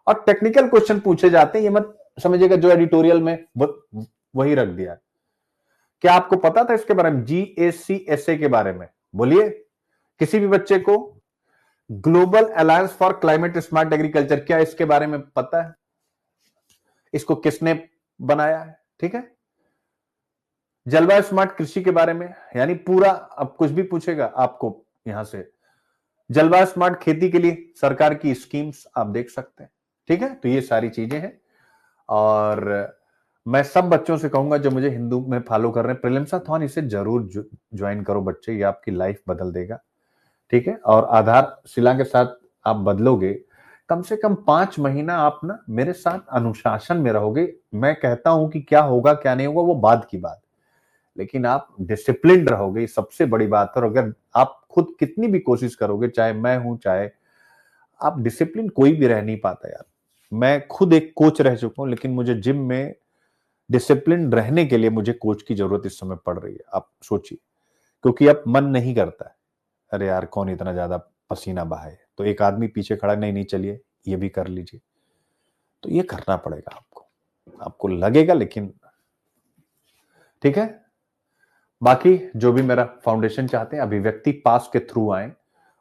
और टेक्निकल क्वेश्चन पूछे जाते हैं, ये मत समझिएगा जो एडिटोरियल में वही रख दिया। क्या आपको पता था इसके बारे में, GACSA के बारे में? बोलिए किसी भी बच्चे को। Global alliance for climate smart agriculture, क्या इसके बारे में पता है? इसको किसने बनाया है? ठीक है। जलवायु स्मार्ट कृषि के बारे में, यानी पूरा, अब कुछ भी पूछेगा आपको यहां से। जलवायु स्मार्ट खेती के लिए सरकार की स्कीम्स आप देख सकते हैं। ठीक है, तो ये सारी चीजें हैं। और मैं सब बच्चों से कहूंगा जो मुझे हिंदू में फॉलो कर रहे हैं, प्रीलिम्साथॉन इसे जरूर ज्वाइन करो बच्चे, ये आपकी लाइफ बदल देगा। ठीक है, और आधारशिला के साथ आप बदलोगे। कम से कम 5 महीना आप ना मेरे साथ अनुशासन में रहोगे। मैं कहता हूं कि क्या होगा क्या नहीं होगा वो बाद की बात, लेकिन आप डिसिप्लिन रहोगे, सबसे बड़ी बात है। और अगर आप खुद कितनी भी कोशिश करोगे, चाहे मैं हूं चाहे आप, डिसिप्लिन कोई भी रह नहीं पाता यार। मैं खुद एक कोच रह चुका हूं, लेकिन मुझे जिम में डिसिप्लिन रहने के लिए मुझे कोच की जरूरत इस समय पड़ रही है। आप सोचिए, क्योंकि अब मन नहीं करता है, अरे यार कौन इतना ज्यादा पसीना बहाए, तो एक आदमी पीछे खड़ा, नहीं नहीं चलिए ये भी कर लीजिए। तो ये करना पड़ेगा आपको, आपको लगेगा, लेकिन ठीक है। बाकी जो भी मेरा फाउंडेशन चाहते हैं, अभिव्यक्ति पास के थ्रू आए,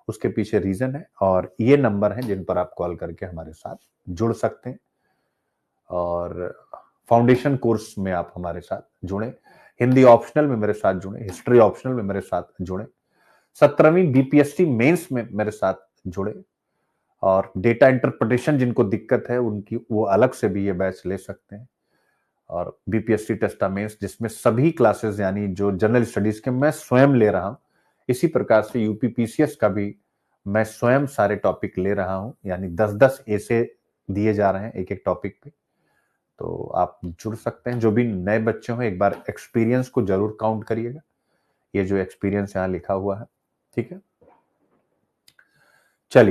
उसके पीछे रीजन है। और ये नंबर है जिन पर आप कॉल करके हमारे साथ जुड़ सकते हैं। और फाउंडेशन कोर्स में आप हमारे साथ जुड़े, हिंदी ऑप्शनल में मेरे साथ जुड़े, हिस्ट्री ऑप्शनल में मेरे साथ जुड़े, 17वीं बीपीएससी मेंस में मेरे साथ जुड़े। और डेटा इंटरप्रिटेशन जिनको दिक्कत है उनकी, वो अलग से भी ये बैच ले सकते हैं। और बीपीएससी टेस्टा मेंस, जिसमें सभी क्लासेस, यानी जो जनरल स्टडीज के मैं स्वयं ले रहा हूं, इसी प्रकार से यूपीपीसीएस का भी मैं स्वयं सारे टॉपिक ले रहा हूं, यानी 10-10 ऐसे दिए जा रहे हैं एक एक टॉपिक पे। तो आप जुड़ सकते हैं। जो भी नए बच्चे हो, एक बार एक्सपीरियंस को जरूर काउंट करिएगा। ये जो एक्सपीरियंस यहाँ लिखा हुआ है, ठीक है। चलिए।